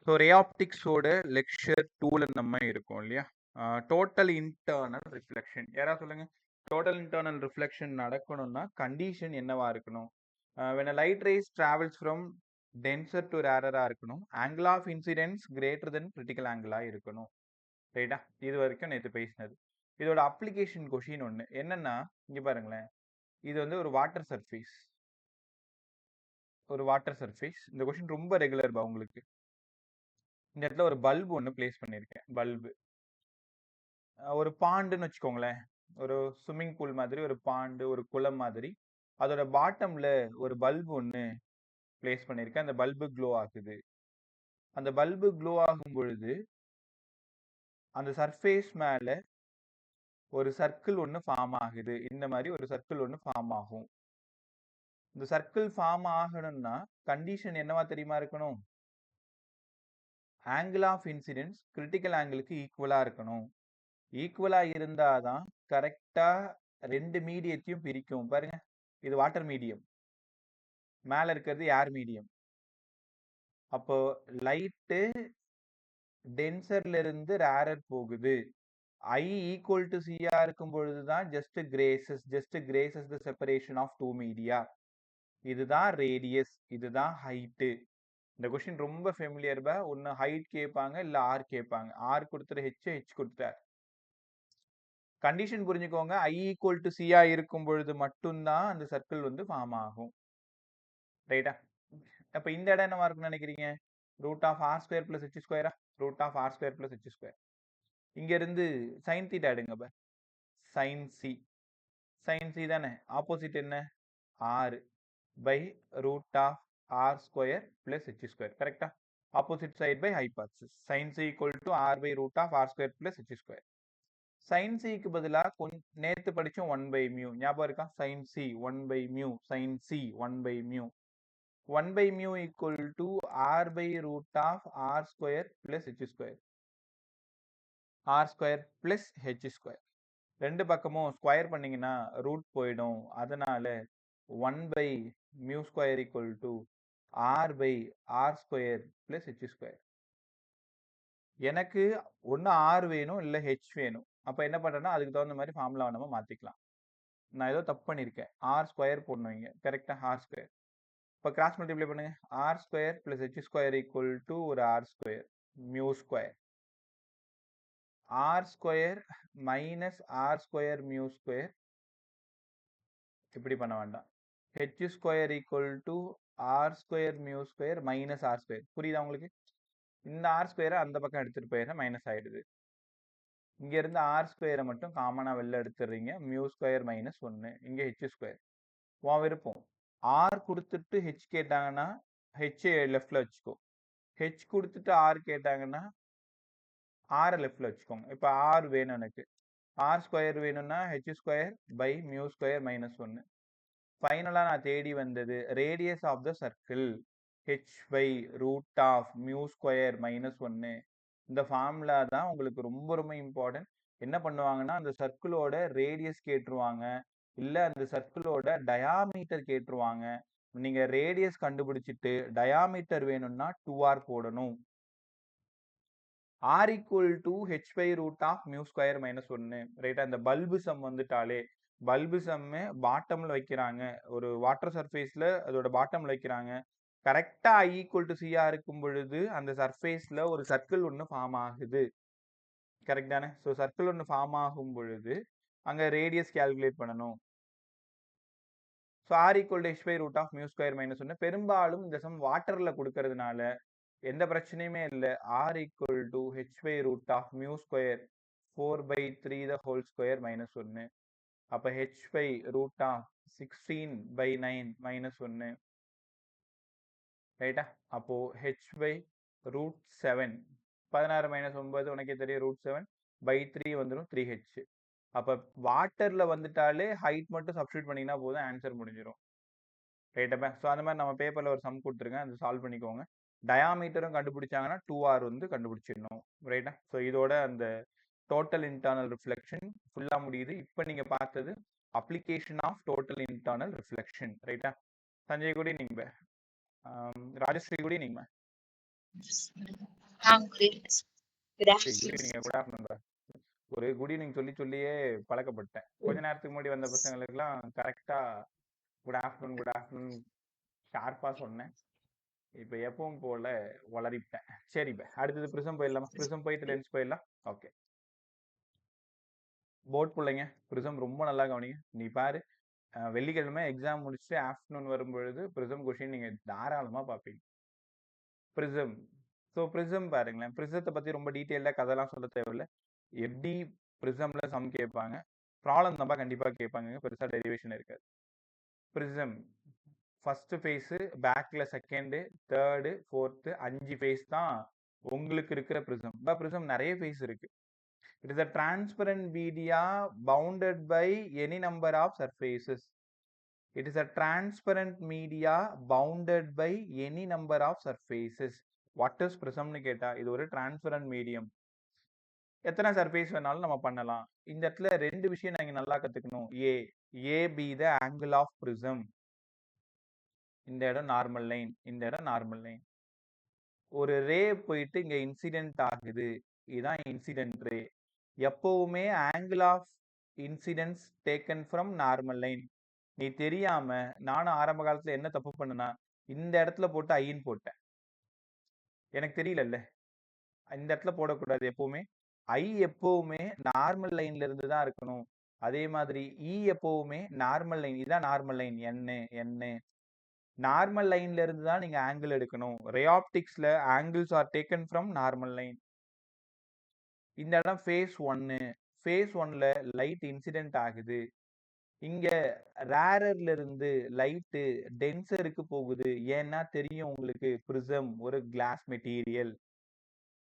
So ரே ஆப்டிக்ஸோட lecture 2ல நம்ம இருக்கோம் இல்லையா? Total internal reflection. யாராவது சொல்லுங்க. டோட்டல் இன்டர்னல் ரிஃப்ளெக்ஷன் நடக்கணும்னா கண்டிஷன் என்னவா இருக்கணும்? when a light rays travels from denser to rarer இருக்கணும். angle of incidence greater than critical angle இருக்கணும். ரைட்டா? இது வரைக்கும் நேற்று பேசினது. இதோட அப்ளிகேஷன் கொஷின் ஒன்று என்னன்னா, இங்க பாருங்களேன். இது வந்து ஒரு வாட்டர் சர்ஃபேஸ். இந்த கொஷின் ரொம்ப ரெகுலர் பா உங்களுக்கு. இந்த இடத்துல ஒரு பல்பு ஒன்று பிளேஸ் பண்ணியிருக்கேன். பல்பு ஒரு பாண்டுன்னு வச்சுக்கோங்களேன். ஒரு ஸ்விம்மிங் பூல் மாதிரி ஒரு பாண்டு, ஒரு குளம் மாதிரி. அதோட பாட்டம்ல ஒரு பல்பு ஒன்று பிளேஸ் பண்ணியிருக்கேன். அந்த பல்பு க்ளோ ஆகுது. அந்த பல்பு க்ளோ ஆகும் பொழுது அந்த சர்ஃபேஸ் மேல ஒரு சர்க்கிள் ஒன்று ஃபார்ம் ஆகுது. இந்த மாதிரி ஒரு சர்க்கிள் ஒன்று ஃபார்ம் ஆகும். இந்த சர்க்கிள் ஃபார்ம் ஆகணும்னா கண்டிஷன் என்னவா தெரியுமா இருக்கணும்? ஆங்கிள் ஆஃப் இன்சிடென்ஸ் கிரிட்டிக்கல் ஆங்கிளுக்கு ஈக்குவலா இருக்கணும். ஈக்குவலா இருந்தாதான் கரெக்டா ரெண்டு மீடியத்தையும் பிரிக்கும். பாருங்க, இது வாட்டர் மீடியம், மேல இருக்கிறது ஏர் மீடியம். அப்போ லைட்டு டென்சர்ல இருந்து ரேரர் போகுது. I ஈக்குவல் டு சியா இருக்கும் பொழுதுதான் just increases the separation of two media. இதுதான் ரேடியஸ், இதுதான் ஹைட்டு. இந்த கொஸ்டின் ரொம்ப ஃபெமிலியர் பா. ஒன்று ஹைட் கேட்பாங்க, இல்லை ஆர் கேட்பாங்க. ஆர் கொடுத்துட்டு ஹெச் கொடுத்தார். கண்டிஷன் புரிஞ்சுக்கோங்க. ஐ ஈக்குவல் டு சியா இருக்கும் பொழுது மட்டும்தான் அந்த சர்க்கிள் வந்து ஃபார்ம் ஆகும். ரைட்டா? அப்போ இந்த இடம் என்னவா இருக்குன்னு நினைக்கிறீங்க? Root of R square plus H ஸ்கொயரா? Root of R square plus H square. இங்க இருந்து சைன் தீட்டா எடுங்க பா. சைன் சி தானே. ஆப்போசிட் என்ன? R by root of R square plus H square. கரெக்டா? Opposite side by hypothesis. Sine C equal to R by root of R square plus H square. Sine சிக்கு பதிலாக நேற்று படிச்சோம் 1 by mu. ஞாபகம் இருக்கா? Sine C 1 by mu. Sine C 1 by mu. 1 by mu equal to r by root of r square plus h square. r square plus h square. ரெண்டு பக்கமும் square பண்ணீங்கன்னா root போயிடும். அதனால 1 by mu square equal to r by r square plus h square. எனக்கு ஒன்று r வேணும், இல்லை h வேணும். அப்போ என்ன பண்ணுறேன்னா அதுக்கு தகுந்த மாதிரி ஃபார்முலா நம்ம மாற்றிக்கலாம். நான் ஏதோ தப்பு பண்ணியிருக்கேன். r ஸ்கொயர் போடணும் இங்கே. கரெக்டாக r ஸ்கொயர். இப்போ கிராஸ் மல்டிப்ளை பண்ணுங்க. R square plus H square equal to ஒரு R square mu square. R square minus R square mu square. இப்படி பண்ண வேண்டாம். H square equal to R square mu square minus R square. புரியுதா உங்களுக்கு? இந்த R ஸ்கொயரை அந்த பக்கம் எடுத்துட்டு போயிடுறேன், மைனஸ் ஆயிடுது. இங்க இருந்து ஆர் ஸ்கொயரை மட்டும் காமனா வெளில எடுத்துடுறீங்க. Mu square minus 1. இங்க ஹெச் ஸ்கொயர். உன் விருப்பம். ஆர் கொடுத்துட்டு ஹெச் கேட்டாங்கன்னா ஹெச் லெஃப்ட்ல வச்சுக்கோ. ஹெச் கொடுத்துட்டு ஆர் கேட்டாங்கன்னா ஆர் லெஃப்ட்ல வச்சுக்கோங்க. இப்போ ஆர் வேணும் எனக்கு. ஆர் ஸ்கொயர் வேணும்னா H square by mu square minus 1. ஃபைனலாக நான் தேடி வந்தது radius of the circle H by root of mu square minus 1. இந்த ஃபார்முலா தான் உங்களுக்கு ரொம்ப ரொம்ப இம்பார்ட்டன்ட். என்ன பண்ணுவாங்கன்னா அந்த சர்க்கிளோட ரேடியஸ் கேட்டுருவாங்க, இல்லை அந்த சர்க்கிளோட டயாமீட்டர் கேட்டுருவாங்க. நீங்கள் ரேடியஸ் கண்டுபிடிச்சிட்டு டயாமீட்டர் வேணும்னா 2r போடணும். r equal to h by root of mu square minus 1. ரைட்டா? இந்த பல்பு சம் வந்துட்டாலே, பல்பு சம்மு பாட்டம்ல வைக்கிறாங்க. ஒரு வாட்டர் சர்ஃபேஸ்ல அதோட பாட்டம்ல வைக்கிறாங்க. கரெக்டா i equal to c இருக்கும் பொழுது அந்த சர்ஃபேஸ்ல ஒரு சர்க்கிள் ஒன்று ஃபார்ம் ஆகுது. கரெக்ட் தானே? ஸோ சர்க்கிள் ஒன்று ஃபார்ம் ஆகும் பொழுது அங்கே ரேடியஸ் கேல்குலேட் பண்ணணும். So r equal to h by root of mu square minus 1. பெரும்பாலும் இந்த சம் வாட்டர்ல கொடுக்கறதுனால எந்த பிரச்சனையுமே இல்லை. r equal to h by root of mu square 4 by 3 the whole square minus 1. அப்போ h by root of 16 by 9 minus 1. ரைட்டா? அப்போ h by root 7. 16 minus 9 உனக்கே தெரியும், root 7 by 3 வந்துடும் 3h. அப்போ வாட்டர்ல வந்துட்டாலே ஹைட் மட்டும் சப்ஸ்டியூட் பண்ணிங்கன்னா போதும், ஆன்சர் முடிஞ்சிடும். ரைட்டா? ஸோ அந்த மாதிரி நம்ம பேப்பரில் ஒரு சம் கொடுத்துருங்க, அது சால்வ் பண்ணிக்கோங்க. டயாமீட்டரும் கண்டுபிடிச்சாங்கன்னா 2r வந்து கண்டுபிடிச்சிடணும். ரைட்டா? ஸோ இதோட அந்த டோட்டல் இன்டர்னல் ரிஃப்ளெக்ஷன் ஃபுல்லாக முடியுது. இப்போ நீங்கள் பார்த்தது application of total internal reflection. ரைட்டா? சஞ்சய் கூட நீங்கள் ராஜஸ்ரீ கூட நீங்கள் குட் ஆஃப்டர்நூன். ஒரு குட் ஈவினிங் சொல்லி சொல்லியே பழக்கப்பட்டேன். கொஞ்ச நேரத்துக்கு முன்னாடி வந்த பசங்களுக்குலாம் கரெக்டா குட் ஆஃப்டர்நூன் ஷார்ப்பா சொன்னேன். இப்போ எப்பவும் போல வளரிட்டேன். சரி, இப்போ அடுத்தது ப்ரிசம் போயிடலாமா? ப்ரிசம் போயிட்டு லென்ஸ் போயிடலாம். ஓகே, போர்ட் பிள்ளைங்க, ப்ரிசம் ரொம்ப நல்லா கவனிங்க. நீ பாரு, வெள்ளிக்கிழமை எக்ஸாம் முடிச்சுட்டு ஆஃப்டர்நூன் வரும்பொழுது ப்ரிசம் கொஷின் நீங்கள் தாராளமாக பார்ப்பீங்க. ப்ரிசம், ஸோ ப்ரிசம் பாருங்களேன். ப்ரிசத்தை பற்றி ரொம்ப டீட்டெயிலாக கதைலாம் சொல்ல தேவையில்லை. எப்படி ப்ரிசம்ல சம் கேட்பாங்க, ப்ராப்ளம் நம்ம கண்டிப்பாக கேட்பாங்க, பெருசாக டெரிவேஷன் இருக்காது. ப்ரிசம் ஃபர்ஸ்ட் ஃபேஸு, பேக்கில் செகண்டு, தேர்டு, ஃபோர்த்து, 5 ஃபேஸ் தான் உங்களுக்கு இருக்கிற ப்ரிசம். இப்போ ப்ரிசம் நிறைய ஃபேஸ் இருக்கு. It is a transparent media bounded by any number of surfaces. It is a transparent media bounded by any number of surfaces. What is prism னு கேட்டா இது ஒரு டிரான்ஸ்பரண்ட் மீடியம். எத்தனை சர்ஃபேஸ் வேணாலும் நம்ம பண்ணலாம். இந்த இடத்துல ரெண்டு விஷயம் நீங்க நல்லா கத்துக்கணும். A B the angle of prism. இந்த இடம் நார்மல் லைன், இந்த இடம் நார்மல் லைன். ஒரு ரே போயிட்டு இங்க இன்சிடென்ட் ஆகுது, இதுதான் இன்சிடென்ட் ரே. எப்பவுமே angle of incidence taken from normal line. நீ தெரியாம, நானும் ஆரம்ப காலத்துல என்ன தப்பு பண்ணுனா, இந்த இடத்துல போட்டு ஐன்னு போட்டேன். எனக்கு தெரியலல்ல, இந்த இடத்துல போடக்கூடாது. எப்பவுமே ஐ எப்பவுமே நார்மல் லைன்ல இருந்து தான் இருக்கணும். அதே மாதிரி இ எப்பவுமே நார்மல் லைன், இதான் நார்மல் லைன். என்ன நார்மல் லைன்ல இருந்து தான் நீங்க ஆங்கிள் எடுக்கணும். ரே ஆப்டிக்ஸ்ல angles are taken from normal line. இந்த இடம் ஃபேஸ் 1. ஃபேஸ் 1ல லைட் இன்சிடென்ட் ஆகுது. இங்க ரேரர்ல இருந்து லைட்டு டென்சருக்கு போகுது. ஏன்னா தெரியும் உங்களுக்கு, பிரிசம் ஒரு கிளாஸ் மெட்டீரியல்,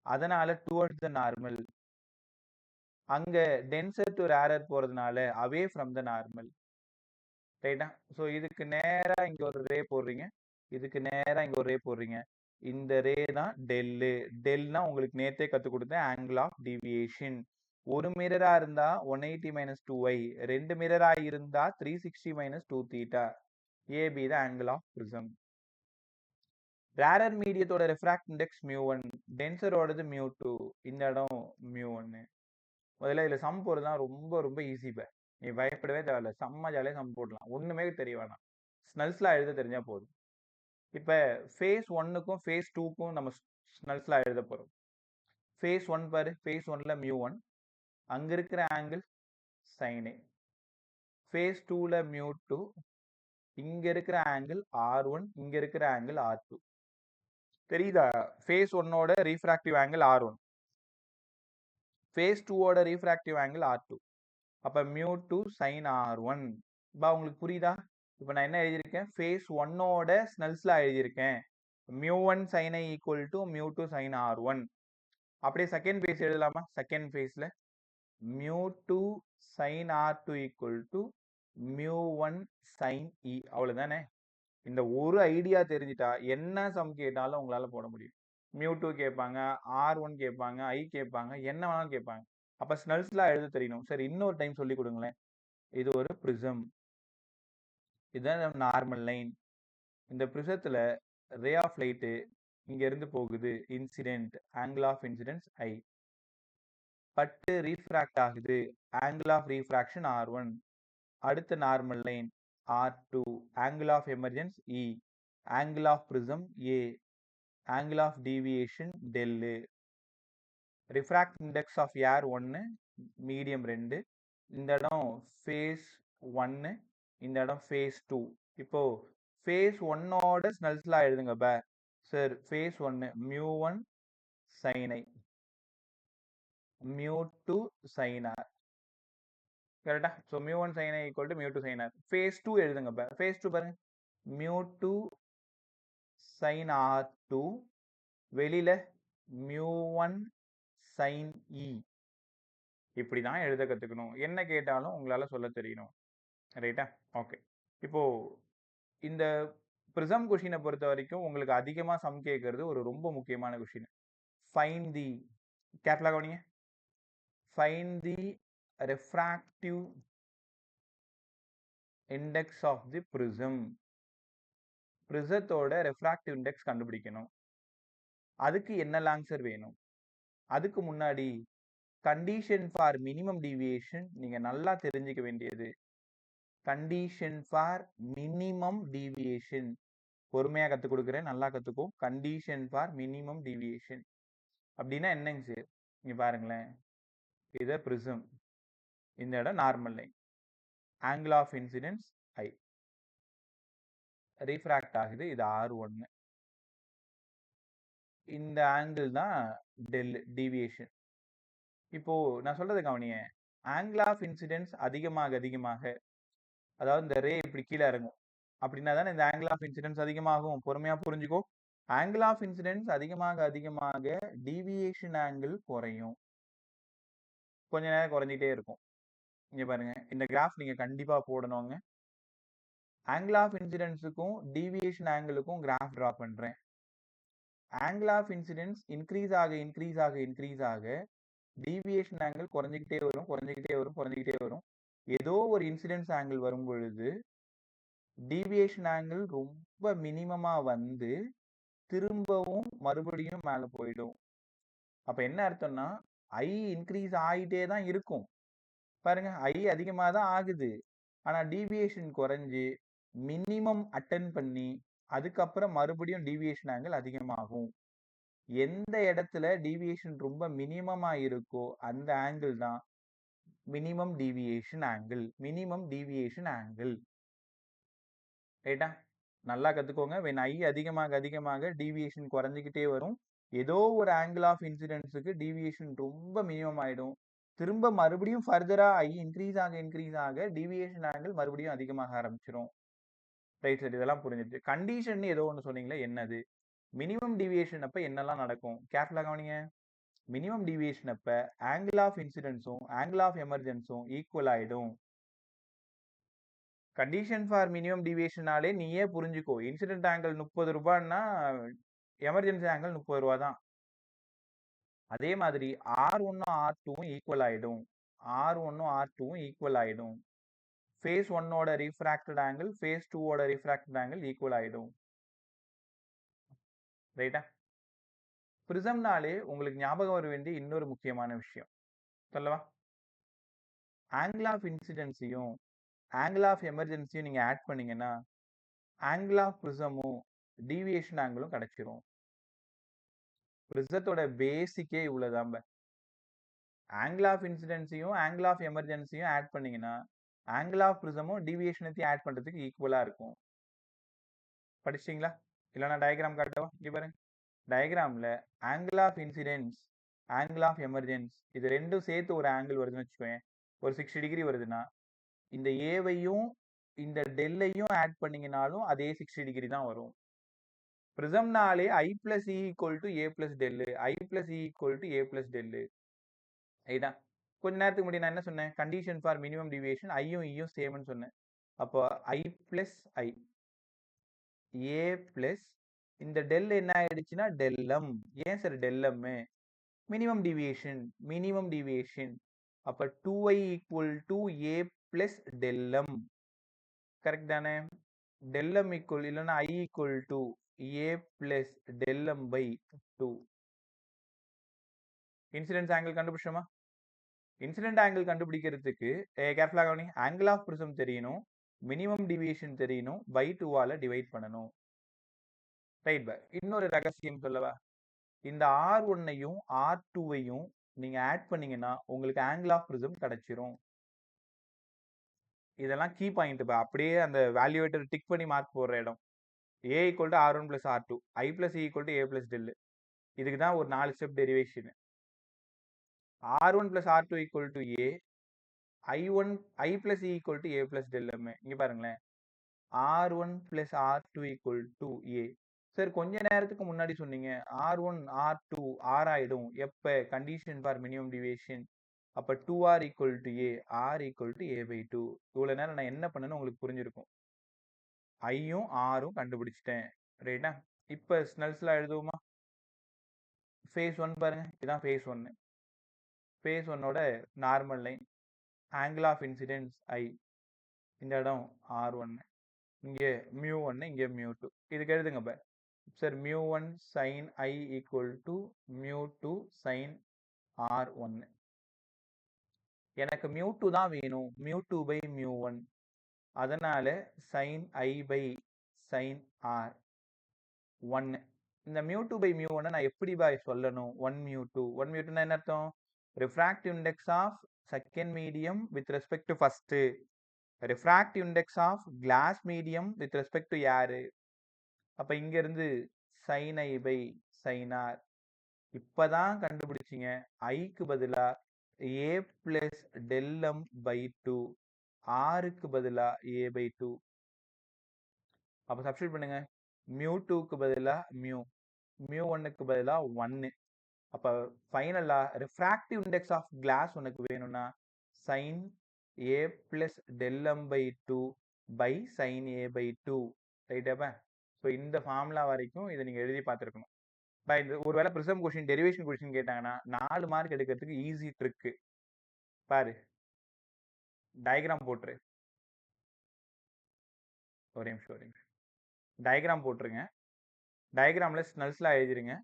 அதனால டுவர்ட்ஸ் த நார்மல். அங்க டென்சர் டு ரேரர் போறதுனால அவே ஃப்ரம் த நார்மல். ரைட்டா? ஸோ இதுக்கு நேரா இங்க ஒரு ரே போடுறீங்க, இதுக்கு நேரா இங்க ஒரு ரே போடுறீங்க. இந்த ரே தான் டெல்லு. டெல்னா உங்களுக்கு நேத்தே கத்து கொடுத்தேன், ஆங்கிள் ஆஃப் டீவியேஷன். ஒரு மிரரா இருந்தா 180 மைனஸ் 2y, ரெண்டு மிரரா இருந்தா 360 minus 2 theta. AB the angle of prism. Rarer மீடியத்தோட ரெஃப்ராக்ட் இண்டெக்ஸ் μ1, டென்சரோடது μ2, இந்த இடம் μ1. முதல்ல இதுல சம் போடுறதுலாம் ரொம்ப ரொம்ப ஈஸி. பே நீ பயப்படவே தேவையில்ல, செம்ம ஜாலியாக சம் போடலாம், ஒண்ணுமே தெரிய வேணாம். ஸ்னெல்ஸ்லாம் எழுத தெரிஞ்சா போதும். இப்ப ஃபேஸ் 1க்கும் ஃபேஸ் 2க்கும் நம்ம ஸ்னெல்ஸ்லாம் எழுத போறோம். ஃபேஸ் 1 பாரு, ஃபேஸ் 1ல μ1, அங்க இருக்கிற ஆங்கிள் sin A. ஃபேஸ் 2ல μ2, இங்க இருக்கிற ஆங்கிள் R1, இங்க இருக்கிற ஆங்கிள் R2. தெரியுதா? ஃபேஸ் 1ஓட ரீஃப்ராக்டிவ் ஆங்கிள் R1, ஃபேஸ் 2ஓட ரீஃப்ராக்டிவ் ஆங்கிள் R2. அப்ப μ2 sin R1. பா உங்களுக்கு புரியுதா? இப்போ நான் என்ன எழுதியிருக்கேன், ஃபேஸ் 1ஓட ஸ்னெல்ஸ்ல எழுதியிருக்கேன், μ1 sin A equal to μ2 sin R1. அப்படியே செகண்ட் ஃபேஸ் எழுதலாமா? செகண்ட் ஃபேஸ்ல μ2 sin R2 equal to μ1 sin E. அவ்வளவுதானே? இந்த ஒரு ஐடியா தெரிஞ்சிட்டா என்ன சம் கேட்டாலும் உங்களால போட முடியும். μ2 கேட்பாங்க, R1 கேட்பாங்க, I கேட்பாங்க, என்ன வேணாலும் கேட்பாங்க. அப்ப ஸ்னெல்ஸ்லாம் எழுத தெரியணும். சரி, இன்னொரு டைம் சொல்லி கொடுங்களேன். இது ஒரு பிரிசம், இதுதான் நார்மல் லைன். இந்த பிரிசத்துல ரே ஆஃப் லைட் இங்க இருந்து போகுது, incident, angle of incidence I. பட்டு ரீஃப்ராக்ட் ஆகுது, ஆங்கிள் ஆஃப் ரீஃப்ராக்ஷன் R1. அடுத்த normal line R2, angle of emergence E, angle of prism A, angle of deviation del. Refract index of air 1, medium 2. இந்த இடம் face 1, இந்த இடம் face 2. இப்போ face 1ஓட ஸ்னெல்ஸ்லாம் எழுதுங்க. பே sir, face 1 μ1 sin I, μ2 sin R. கரெக்டா? So μ1 sin I equal to μ2 sin R. Face 2 எழுதுங்க. பே ஃபேஸ் 2 பாருங்க, μ2 sin R2, வெளியில μ1 sin E. இப்படிதான் எழுத கத்துக்கணும். என்ன கேட்டாலும் உங்களால சொல்ல தெரியணும். ரைட்டா? ஓகே. இப்போ இந்த பிரிசம் கொஷினை பொறுத்த வரைக்கும் உங்களுக்கு அதிகமா சம் கேட்கறது ஒரு ரொம்ப முக்கியமான கொஷின். ஃபைண்ட் தி, கேர்ஃபுல்லா கவனிங்க, find the refractive index of the prism. பிரிசத்தோட ரெஃப்ராக்டிவ் இண்டெக்ஸ் கண்டுபிடிக்கணும். அதுக்கு என்ன லாங்ஸர் வேணும்? அதுக்கு முன்னாடி கண்டிஷன் ஃபார் மினிமம் டீவியேஷன் நீங்க நல்லா தெரிஞ்சுக்க வேண்டியது. கண்டிஷன் ஃபார் மினிமம் டீவியேஷன் பொறுமையா கத்துக் கொடுக்குறேன், நல்லா கத்துக்கோ. கண்டிஷன் ஃபார் மினிமம் டீவியேஷன் அப்படின்னா என்னங்க சார்? இங்க பாருங்களேன், இது பிரிசம், இந்த இடம் normal line, angle of incidence I, refract ஆகுது, இது R1. இந்த ஆங்கிள் தான் டீவியேஷன். இப்போ நான் சொல்றது கவனிங்க, ஆங்கிள் ஆஃப் இன்சிடென்ஸ் அதிகமாக அதிகமாக, அதாவது இந்த ரே இப்படி கீழே இறங்கும் அப்படின்னா தானே இந்த ஆங்கிள் ஆஃப் இன்சிடென்ஸ் அதிகமாகும். பொறுமையா புரிஞ்சுக்கோ. ஆங்கிள் ஆஃப் இன்சிடென்ஸ் அதிகமாக அதிகமாக டீவியேஷன் ஆங்கிள் குறையும், கொஞ்ச நேரம் குறைஞ்சிட்டே இருக்கும். இங்க பாருங்க, இந்த கிராஃப் நீங்க கண்டிப்பா போடணுங்க. ஆங்கிள் ஆஃப் இன்சிடென்ஸுக்கும் டீவியேஷன் ஆங்கிளுக்கும் கிராஃப் டிரா பண்றேன். ஆங்கிள் ஆஃப் இன்சிடென்ஸ் இன்க்ரீஸ் ஆக இன்க்ரீஸ் ஆக இன்க்ரீஸ் ஆக டீவியேஷன் ஆங்கிள் குறைஞ்சிக்கிட்டே வரும், குறைஞ்சிக்கிட்டே வரும், குறைஞ்சிக்கிட்டே வரும். ஏதோ ஒரு இன்சிடென்ஸ் ஆங்கிள் வரும் பொழுது டீவியேஷன் ஆங்கிள் ரொம்ப மினிமமா வந்து திரும்பவும் மறுபடியும் மேல போயிடும். அப்ப என்ன அர்த்தம்னா, ஐ இன்க்ரீஸ் ஆகிட்டே தான் இருக்கும். பாருங்க, ஐ அதிகமாக தான் ஆகுது, ஆனா டீவியேஷன் குறைஞ்சு மினிமம் அட்டன் பண்ணி அதுக்கப்புறம் மறுபடியும் டீவியேஷன் ஆங்கிள் அதிகமாகும். எந்த இடத்துல டீவியேஷன் ரொம்ப மினிமமா இருக்கோ அந்த ஆங்கிள் தான் minimum deviation angle. Minimum deviation angle, ரைட்டா? நல்லா கத்துக்கோங்க. when ஐ அதிகமாக அதிகமாக டீவியேஷன் குறைஞ்சிக்கிட்டே வரும். ஏதோ ஒரு ஆங்கிள் ஆஃப் இன்சிடென்ஸுக்கு டீவியேஷன் ரொம்ப மினிமம் ஆயிடும். திரும்ப மறுபடியும் ஃபர்தரா ஐ இன்க்ரீஸ் ஆக டீவியேஷன் ஆங்கிள் மறுபடியும் அதிகமாக ஆரம்பிச்சிடும். ரைட் சார், இதெல்லாம் புரிஞ்சிச்சு. கண்டிஷன் ஏதோ ஒன்று சொன்னீங்களே, என்னது? மினிமம் டீவியேஷன் அப்ப என்னெல்லாம் நடக்கும்? கேர்ஃபுல்லா கவனிங்க. மினிமம் டீவியேஷன் அப்ப ஆங்கிள் ஆஃப் இன்சிடென்ஸும் ஆங்கிள் ஆஃப் எமர்ஜென்ஸும் ஈக்குவல் ஆயிடும். கண்டிஷன் ஃபார் மினிமம் டீவியேஷனாலே நீயே புரிஞ்சுக்கோ, இன்சிடென்ட் ஆங்கிள் 30 ரூபான்னா எமர்ஜென்சி ஆங்கிள் 30 ரூபா தான். அதே மாதிரி R1 R2 ஈக்குவல் ஆயிடும். R1 R2 ஈக்குவல் ஆயிடும். ஃபேஸ் 1ஓட ரிஃப்ராக்டட் ஆங்கிள் ஃபேஸ் 2ஓட ரிஃப்ராக்டட் ஆங்கிள் ஈக்குவல் ஆயிடும். ரைட்டா? பிரிசம்னாலே உங்களுக்கு ஞாபகம் வர வேண்டிய இன்னொரு முக்கியமான விஷயம் சொல்லவா? ஆங்கிள் ஆஃப் இன்சிடென்ஸையும் ஆங்கிள் ஆஃப் எமர்ஜென்சியும் நீங்க ஆட் பண்ணீங்கன்னா ஆங்கிள் ஆஃப் பிரிசமும் டீவியேஷன் ஆங்கிளும் கிடைச்சிரும். பிரிசத்தோட பேசிக்கே இவ்வளவுதான். ஆங்கிள் ஆஃப் இன்சிடென்ஸையும் ஆங்கிள் ஆஃப் எமர்ஜென்சியும் ஆட் பண்ணீங்கன்னா ஆங்கிள் ஆஃப் பிரிசமும் டீவியேஷனையும் ஆட் பண்றதுக்கு ஈக்குவலா இருக்கும். படிச்சிட்டீங்களா? இல்லைன்னா டயக்ராம் காட்டவா? இங்க பாருங்க, டயக்ராம்ல angle of incidence angle of emergence இது ரெண்டும் சேர்த்து ஒரு ஆங்கிள் வருதுன்னு வச்சுக்கோங்க, ஒரு 60 டிகிரி வருதுன்னா இந்த ஏவையும் இந்த டெல்லையும் ஆட் பண்ணீங்கனாலும் அதே 60 டிகிரி தான் வரும். பிரிசம்னாலே I plus E equal to A plus del, I plus E equal to A plus del. ரைட்டா? கொஞ்ச நேரத்துக்கு முன்னாடி நான் என்ன சொன்னேன்? கண்டிஷன் ஃபார் மினிமம் டீவியேஷன் ஐயும் ஈயும் சேம்னு சொன்னேன். அப்போ I plus I A plus இந்த டெல் என்ன ஆயிடுச்சுன்னா டெல்லம். ஏன் sir del m? Minimum deviation, minimum deviation. அப்ப 2i equal to A plus del m. Correct தானே? டெல்லம் ஈக்குவல் இல்லைன்னா I equal to A plus del m by 2. Incidence angle கண்டுபிடிச்சோமா? Incident angle கண்டுபிடிக்கிறதுக்கு கேர்ஃபுல்லா கவனி, ஆங்கிள் ஆஃப் பிரிசம் தெரியணும், மினிமம் டீவியேஷன் தெரியணும், by 2ஆல டிவைட் பண்ணணும். Right by. இன்னொரு ரகசியம் சொல்லவா? இந்த R1ஐயும் R2ஐயும் நீங்க ஆட் பண்ணீங்கன்னா உங்களுக்கு ஆங்கிள் ஆஃப் பிரிசம் கிடைச்சிரும். இதெல்லாம் கீ பாயிண்ட். அப்படியே அந்த வேல்யூவேட்டர் டிக் பண்ணி மார்க் போடுற இடம். A equal to R1 plus R2, I plus E equal to A plus del. இதுக்கு தான் ஒரு 4 step derivation. R1 plus R2 equal to A, I plus E equal to A plus del M. இங்க பாருங்களேன், R1 plus R2 equal to A. Sir கொஞ்ச நேரத்துக்கு முன்னாடி சொன்னீங்க R1 R2 R ஆயிடும் எப்ப? Condition for minimum deviation. அப்ப 2R equal to A, R equal to A by 2. இவ்வளவு நேரம் நான் என்ன பண்ணேன்னு உங்களுக்கு புரிஞ்சிருக்கும். ஐயும் ஆரும் கண்டுபிடிச்சிட்டேன். ரைட்டா? இப்ப ஸ்னெல்ஸ்லாம் எழுதுவோமா? ஃபேஸ் 1 பாருங்க, இதுதான் ஃபேஸ் 1. ஃபேஸ் 1ஓட normal line, angle of incidence I, இந்த இடம் R1, இங்கே μ1, இங்கே μ2. இதுக்கு எழுதுங்க. Sir mu1 sin I equal to mu2 sin R1. எனக்கு mu2 தான் வேணும், mu2 by mu1. அதனால sin I by sin R1. இந்த mu2 by mu1 நான் எப்படி சொல்லணும்? 1 mu2. 1 mu2 என்ன அர்த்தம்? refractive index of second medium with respect to first. refractive index of glass medium with respect to யாரு? அப்ப இங்க இருந்து sin I by sin R. இப்பதான் கண்டுபிடிச்சிங்க. ஐக்கு பதிலா a plus del m by 2, rக்கு பதிலா a by 2. அப்ப சப்ஸ்டிட்யூட் பண்ணுங்க. mu2க்கு பதிலா mu1க்கு பதிலா 1. அப்ப ஃபைனலா ரிஃப்ராக்டிவ் இண்டெக்ஸ் ஆஃப் கிளாஸ் உனக்கு வேணும்னா sin a plus del m by 2 by sin a by 2. ரைட்டாப்பா? So இந்த ஃபார்முலா வரைக்கும் இதை நீங்க எழுதி பார்த்துருக்கணும். இந்த ஒருவேளை ப்ரிசம் கொஸ்டின் டெரிவேஷன் கொஸ்டின் கேட்டாங்கன்னா 4 மார்க் எடுக்கிறதுக்கு ஈஸி ட்ரிக்கு பாரு. டயக்ராம் போட்டுரு. ஒரே நிமிஷம். டயக்ராம் போட்டுருங்க. டயக்ராம்ல ஸ்னெல்ஸ்லா எழுதிருங்க.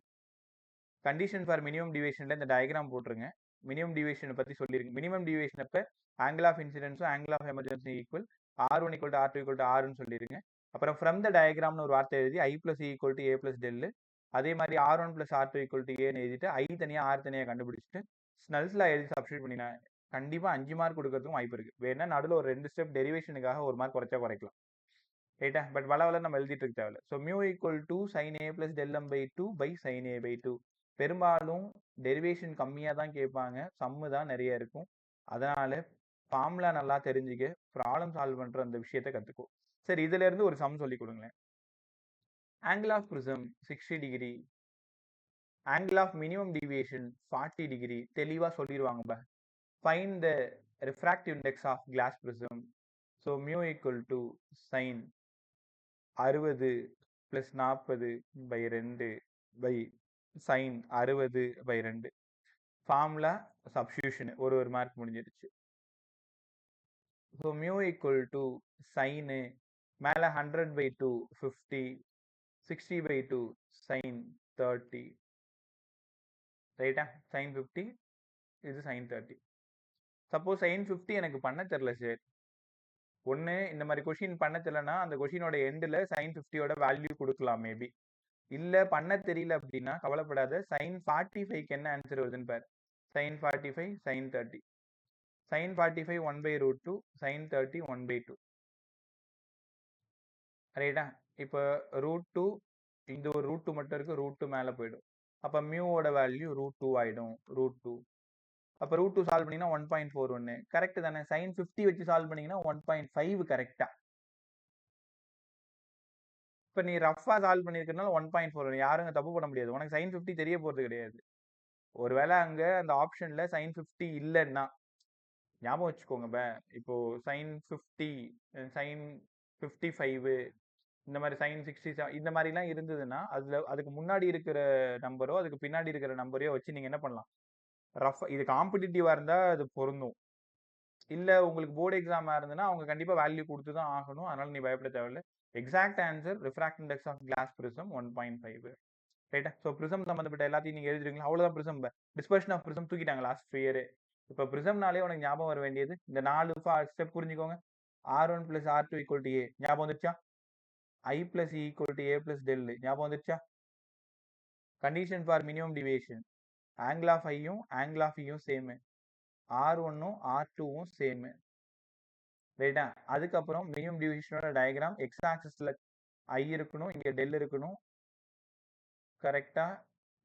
கண்டிஷன் ஃபார் மினிமம் டிவியேஷன்ல இந்த டயக்ராம் போட்டுருங்க. மினிமம் டிவியேஷனை பத்தி சொல்லிருங்க. மினிமம் டிவியேஷன் அப்ப ஆங்கிள் ஆஃப் இன்சிடென்ஸும் angle of emergency equal, R1 equal to R2 equal to Rன்னு சொல்லிருங்க. அப்புறம் ஃப்ரம் த டயக்ராம்னு ஒரு வார்த்தை எழுதி I plus equal to A plus del, அதே மாதிரி R1 plus R2 equal to ஏன்னு எழுதிட்டு I தனியா R தனியா கண்டுபிடிச்சிட்டு ஸ்னெல்ஸ்ல எழுதி சப்ஸ்டிட்யூட் பண்ணினா கண்டிப்பா 5 மார்க் கொடுக்கறதுக்கும் வாய்ப்பு இருக்கு. வேணா நடுவில் ஒரு 2 ஸ்டெப் டெரிவேஷனுக்காக 1 மார்க் குறைக்கலாம். ரைட்டா? பட் வள நம்ம எழுதிட்டு இருக்க தேவையில்ல. So mu equal to sine A plus del M by 2 by sine A by 2. பெரும்பாலும் டெரிவேஷன் கம்மியாக தான் கேட்பாங்க, சம்மு தான் நிறைய இருக்கும். அதனால ஃபார்முலா நல்லா தெரிஞ்சுக்க, ப்ராப்ளம் சால்வ் பண்ற அந்த விஷயத்தை கற்றுக்கோ. சரி, இதுல இருந்து ஒரு சம் சொல்லி கொடுங்களேன். Angle of prism 60 degree, angle of minimum deviation 40 degree. தெளிவாக சொல்லிடுவாங்க. Find the refractive index of glass prism. So mu equal to sine 60 plus 40 by 2 by sine 60 by 2. Formula substitution ஒரு மார்க் முடிஞ்சிருச்சு. So mu equal to sine மேலே 100 by 2 50, 60 by 2 sine 30. ரைட்டா? Sign 50, இது sign 30. Suppose sign 50 எனக்கு பண்ண தெரியல sir. ஒன்று இந்த மாதிரி கொஷின் பண்ண தெரியலனா அந்த கொஷினோட எண்டில் சைன் 50யோட வேல்யூ கொடுக்கலாம் மேபி. இல்லை பண்ண தெரியல அப்படின்னா கவலைப்படாத. சைன் 45க்கு என்ன ஆன்சர் வருதுன்னு பாரு. Sine 45 sine 30. Sine 45 1 by root 2, sine 30 1 by 2. ரைட்டா? இப்போ ரூட் 2, இந்த ஒரு ரூட் 2 மட்டும் இருக்கு, ரூட் 2 மேலே போயிடும். அப்போ மியூவோட வேல்யூ ரூட் 2 ஆயிடும். ரூட் 2. அப்போ ரூட் 2 சால்வ் பண்ணிங்கன்னா 1.41 கரெக்ட் தானே? சைன் 50 வச்சு சால்வ் பண்ணிங்கன்னா 1.5 கரெக்டா? இப்போ நீ ரஃபா சால்வ் பண்ணியிருக்கனால 1.41 யாரும் தப்பு பண்ண முடியாது. உனக்கு சைன் 50 தெரிய போகிறது கிடையாது. ஒருவேளை அங்கே அந்த ஆப்ஷன்ல சைன் 50 இல்லைன்னா ஞாபகம் வச்சுக்கோங்க. இப்போ சைன் 50, சைன் 55, இந்த மாதிரி சைன் 67 இந்த மாதிரிலாம் இருந்ததுன்னா அதுக்கு முன்னாடி இருக்கிற நம்பரோ அதுக்கு பின்னாடி இருக்கிற நம்பரையோ வச்சு நீங்க என்ன பண்ணலாம்? ரஃப் இது காம்படிட்டிவா இருந்தா அது பொருந்தும். இல்ல உங்களுக்கு போர்டு எக்ஸாமா இருந்ததுன்னா அவங்க கண்டிப்பா வேல்யூ கொடுத்து தான் ஆகணும். அதனால நீ பயப்பட தேவையில்லை. Exact answer refract index of glass prism 1.5. ரைட்டா? ஸோ பிரிசம் சம்பந்தப்பட்ட எல்லாத்தையும் நீங்க எழுதிருக்கீங்களா? அவ்வளவுதான். பிரிசம் டிஸ்பர்ஷன் ஆஃப் பிரிசம் தூக்கிட்டாங்க லாஸ்ட் இயர். இப்போ பிரிசம்னாலே உனக்கு ஞாபகம் வர வேண்டியது இந்த 4 ஸ்டெப் புரிஞ்சுக்கோங்க. R1 plus R2 equal to ஏ ஞாபகம் வந்துருச்சா? I plus E equal to A plus del ஞாபகம் வந்துருச்சா? Condition for minimum deviation angle of ஐயும் ஆங்கிள் ஆஃப் இயும் சேம், R1ம் R2வும் சேம். ரைட்டா? அதுக்கப்புறம் மினிமம் டிவியேஷனோட டயக்ராம் எக்ஸ் ஆக்சிஸ்ல I இருக்கணும், இங்க டெல் இருக்கணும். கரெக்டா?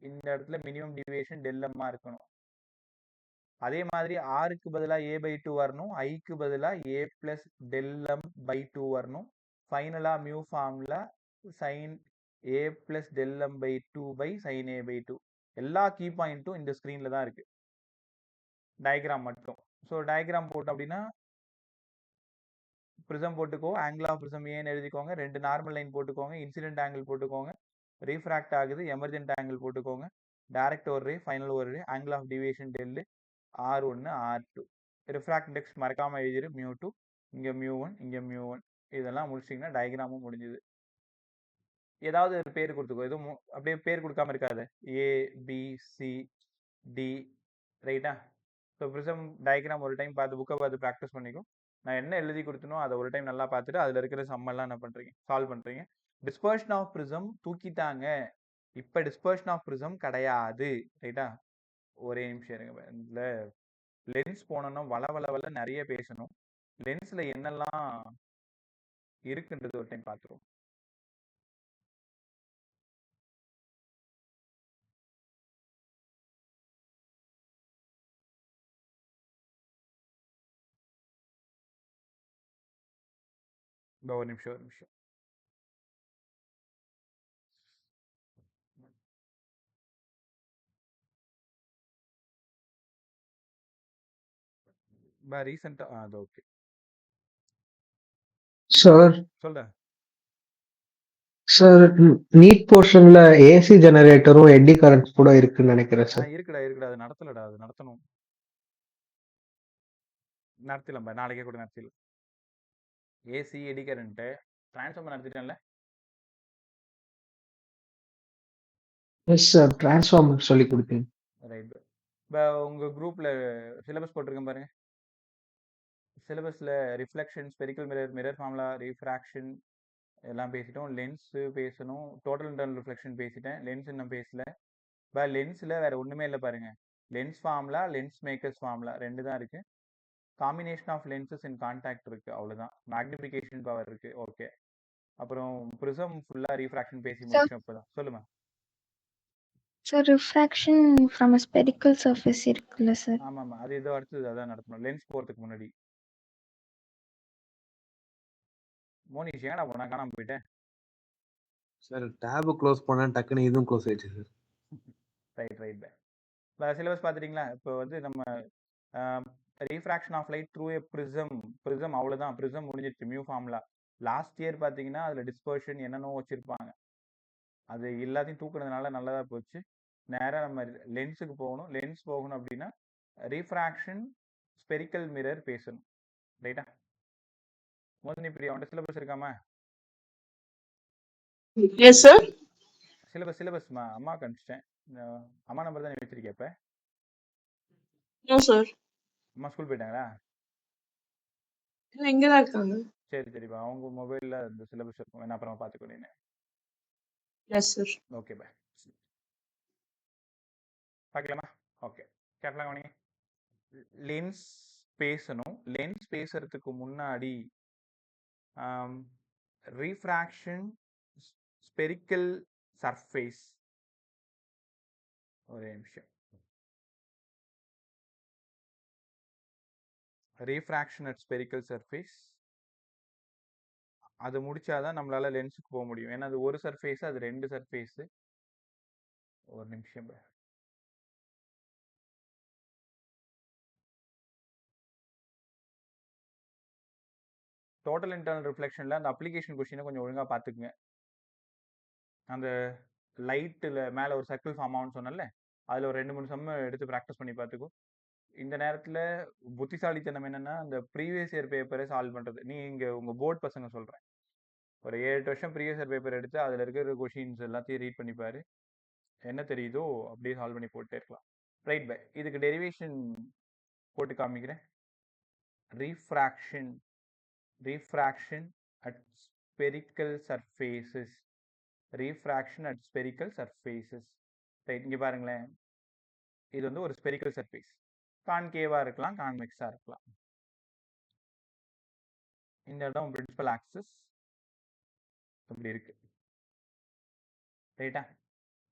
இந்த இடத்துல மினிமம் டிவியேஷன் டெல் எம்மா இருக்கணும். அதே மாதிரி ஆருக்கு பதிலா A by 2 வரணும், ஐக்கு பதிலா A plus del m by 2 வரணும். ஃபைனலா mu formula sin A plus del m by 2 by sin A by 2. எல்லா கீ பாயிண்ட்டும் இந்த ஸ்கிரீன்ல தான் இருக்கு. டயக்ராம் மட்டும். ஸோ டயக்ராம் போட்டோம் அப்படின்னா ப்ரிசம் போட்டுக்கோ, ஆங்கிள் ஆஃப் ப்ரிசம் ஏன்னு எழுதிக்கோங்க, 2 நார்மல் லைன் போட்டுக்கோங்க, இன்சிடென்ட் ஆங்கிள் போட்டுக்கோங்க, ரீஃப்ராக்ட் ஆகுது எமர்ஜென்ட் ஆங்கிள் போட்டுக்கோங்க, டைரக்ட் ஒரு ரே, ஃபைனல் ஒரு ray, angle of deviation del, R1 R2. Refract index மறக்காம எழுதிரு. μ2 இங்க μ1 இங்க μ1. இதெல்லாம் முடிச்சிங்கன்னா டயக்ராமும் முடிஞ்சுது. ஏதாவது ஒரு பேர் கொடுத்துக்கோ, எதுவும் அப்படியே பேர் கொடுக்காம இருக்காது. ஏ பி சி டி, ரைட்டா? ஸோ ப்ரிசம் டயக்ராம் ஒரு டைம் பார்த்து புக்கை பார்த்து ப்ராக்டிஸ் பண்ணிக்கும். நான் என்ன எழுதி கொடுத்தனோ அதை ஒரு டைம் நல்லா பார்த்துட்டு அதில் இருக்கிற சம்மெல்லாம் என்ன பண்ணுறீங்க, சால்வ் பண்ணுறீங்க. டிஸ்பர்ஷன் ஆஃப் ப்ரிசம் தூக்கிட்டாங்க, இப்போ டிஸ்பர்ஷன் ஆஃப் ப்ரிசம் கிடையாது, ரைட்டா? ஒரே நிமிஷம் இருங்க. இதில் லென்ஸ் போனோம்னா வள நிறைய பேசணும். லென்ஸில் என்னெல்லாம் இருக்குன்றது ஒரு டைம் பார்த்துருவோம். ஒரு நிமிஷம். ரீசெண்டா அது ஓகே சார். சொல்ல சார், நீட் போர்ஷன்ல ஏசி ஜெனரேட்டரும் எட்டி கரண்ட்ஸ் கூட இருக்குன்னு நினைக்கிறேன் சார். இருக்குடா அது நடத்தலடா, அது நடத்தணும். நடத்தலாம், நாளைக்கே கூட நடத்திடலாம். ஏசி எடி கரண்ட் டிரான்ஸ்ஃபார்மர் நடத்திட்டேன்ல. எஸ் சார், டிரான்ஸ்ஃபார்மர் சொல்லி கொடுத்தீங்க. ரைட். இப்போ உங்க குரூப்ல சிலபஸ் போட்டிருக்கேன் பாருங்க. சிலபஸ்ல reflection, spherical mirror formula, refraction எல்லாம் பேசிட்டோம். லென்ஸ் பேசணும், டோட்டல் இன்டர்னல் ரிஃப்ளெக்ஷன் பேசிட்டேன். லென்ஸ் இன்னும் பேசல. இப்போ லென்ஸில் வேற ஒன்றுமே இல்லை பாருங்க. Lens formula, lens makers formula ரெண்டு தான் இருக்கு. Combination of lenses in contact இருக்கு, அவ்வளோதான். மேக்னிஃபிகேஷன் பவர் இருக்கு, ஓகே. அப்புறம் ப்ரிசம் ஃபுல்லா ரீஃப்ராக்ஷன் பேசி முடிச்சோம் இப்போதான். சொல்லுமா sir? Refraction from a spherical surface இருக்குல்ல சார்? ஆமாம், அது இதோ அடுத்தது அதான் நடத்தணும். லென்ஸ் போகிறதுக்கு முன்னாடி. மோனிஷ் ஏடா போனா, காணாம போயிட்டேன் சார். டேப் க்ளோஸ் பண்ணா டக்குன்னு இதுவும் க்ளோஸ் ஆயிடுச்சு சார். ரைட். சிலபஸ் பார்த்துட்டீங்களா? இப்போ வந்து நம்ம refraction of light through a prism அவ்வளோதான். ப்ரிசம் முடிஞ்சிருச்சு, மியூ ஃபார்முலா. லாஸ்ட் இயர் பார்த்தீங்கன்னா அதில் டிஸ்பர்ஷன் என்னென்னோ வச்சுருப்பாங்க, அது எல்லாத்தையும் தூக்குனதுனால நல்லதாக போச்சு. நேராக நம்ம லென்ஸுக்கு போகணும். லென்ஸ் போகணும் அப்படின்னா ரீஃப்ராக்ஷன், ஸ்பெரிக்கல் மிரர் பேசணும், ரைட்டா? மோதினி பிரியா, அவன்கிட்ட சிலபஸ் இருக்காமா? Yes sir. சிலபஸ்மா அம்மா கணிச்சிட்டேன். அம்மா நம்பர் தான் வச்சிருக்கேன். இப்போ நோ சார். அம்மா ஸ்கூல் போயிட்டாங்களா? இல்லை, இங்கே தான் இருக்காங்க. சரிப்பா, அவங்க மொபைலில் இந்த சிலபஸ் இருக்கும், வேணா அப்புறமா பார்த்துக்கணும். Yes sir. Okay bye. பார்க்கலாமா? ஓகே, கேட்கலாம். கவனிங்க, லென்ஸ் பேசணும். லென்ஸ் பேசுறதுக்கு முன்னாடி ரீஃப்ராக்ஷன், ஸ்பெரிக்கல் சர்ஃபேஸ். ஒரே நிமிஷம். ரீஃப்ராக்ஷன் அட் ஸ்பெரிக்கல் சர்ஃபேஸ், அது முடிச்சாதான் நம்மளால லென்ஸுக்கு போக முடியும். ஏன்னா அது ஒரு சர்ஃபேஸ், அது ரெண்டு சர்ஃபேஸ். ஒரு நிமிஷம். டோட்டல் இன்டர்னல் ரிஃப்ளெக்ஷனில் அந்த அப்ளிகேஷன் கொஸ்டினை கொஞ்சம் ஒழுங்காக பார்த்துக்குங்க. அந்த லைட்டில் மேலே ஒரு சர்க்கிள் ஃபார்ம் ஆகும்னு சொன்னல, அதில் ஒரு 2-3 சம்ம எடுத்து ப்ராக்டிஸ் பண்ணி பார்த்துக்கோ. இந்த நேரத்தில் புத்திசாலித்தனம் என்னென்னா, அந்த ப்ரீவியஸ் இயர் பேப்பரை சால்வ் பண்ணுறது. நீங்கள் உங்கள் போர்ட் பசங்க சொல்கிறேன், ஒரு 7-8 வருஷம் ப்ரீவியஸ் இயர் பேப்பர் எடுத்து அதில் இருக்கிற கொஷின்ஸ் எல்லாத்தையும் ரீட் பண்ணிப்பார். என்ன தெரியுதோ அப்படியே சால்வ் பண்ணி போட்டே இருக்கலாம். Right by. இதுக்கு டெரிவேஷன் போட்டு காமிக்கிறேன். Refraction at spherical surfaces. Refraction at spherical surfaces. Right, இங்கே பாருங்களேன். இது வந்து ஒரு ஸ்பெரிக்கல் சர்ஃபேஸ். கான்கேவா இருக்கலாம், கான்வெக்ஸா இருக்கலாம். இந்த இடம் பிரின்சிபல் ஆக்சிஸ் இப்படி இருக்கு, ரைட்டா?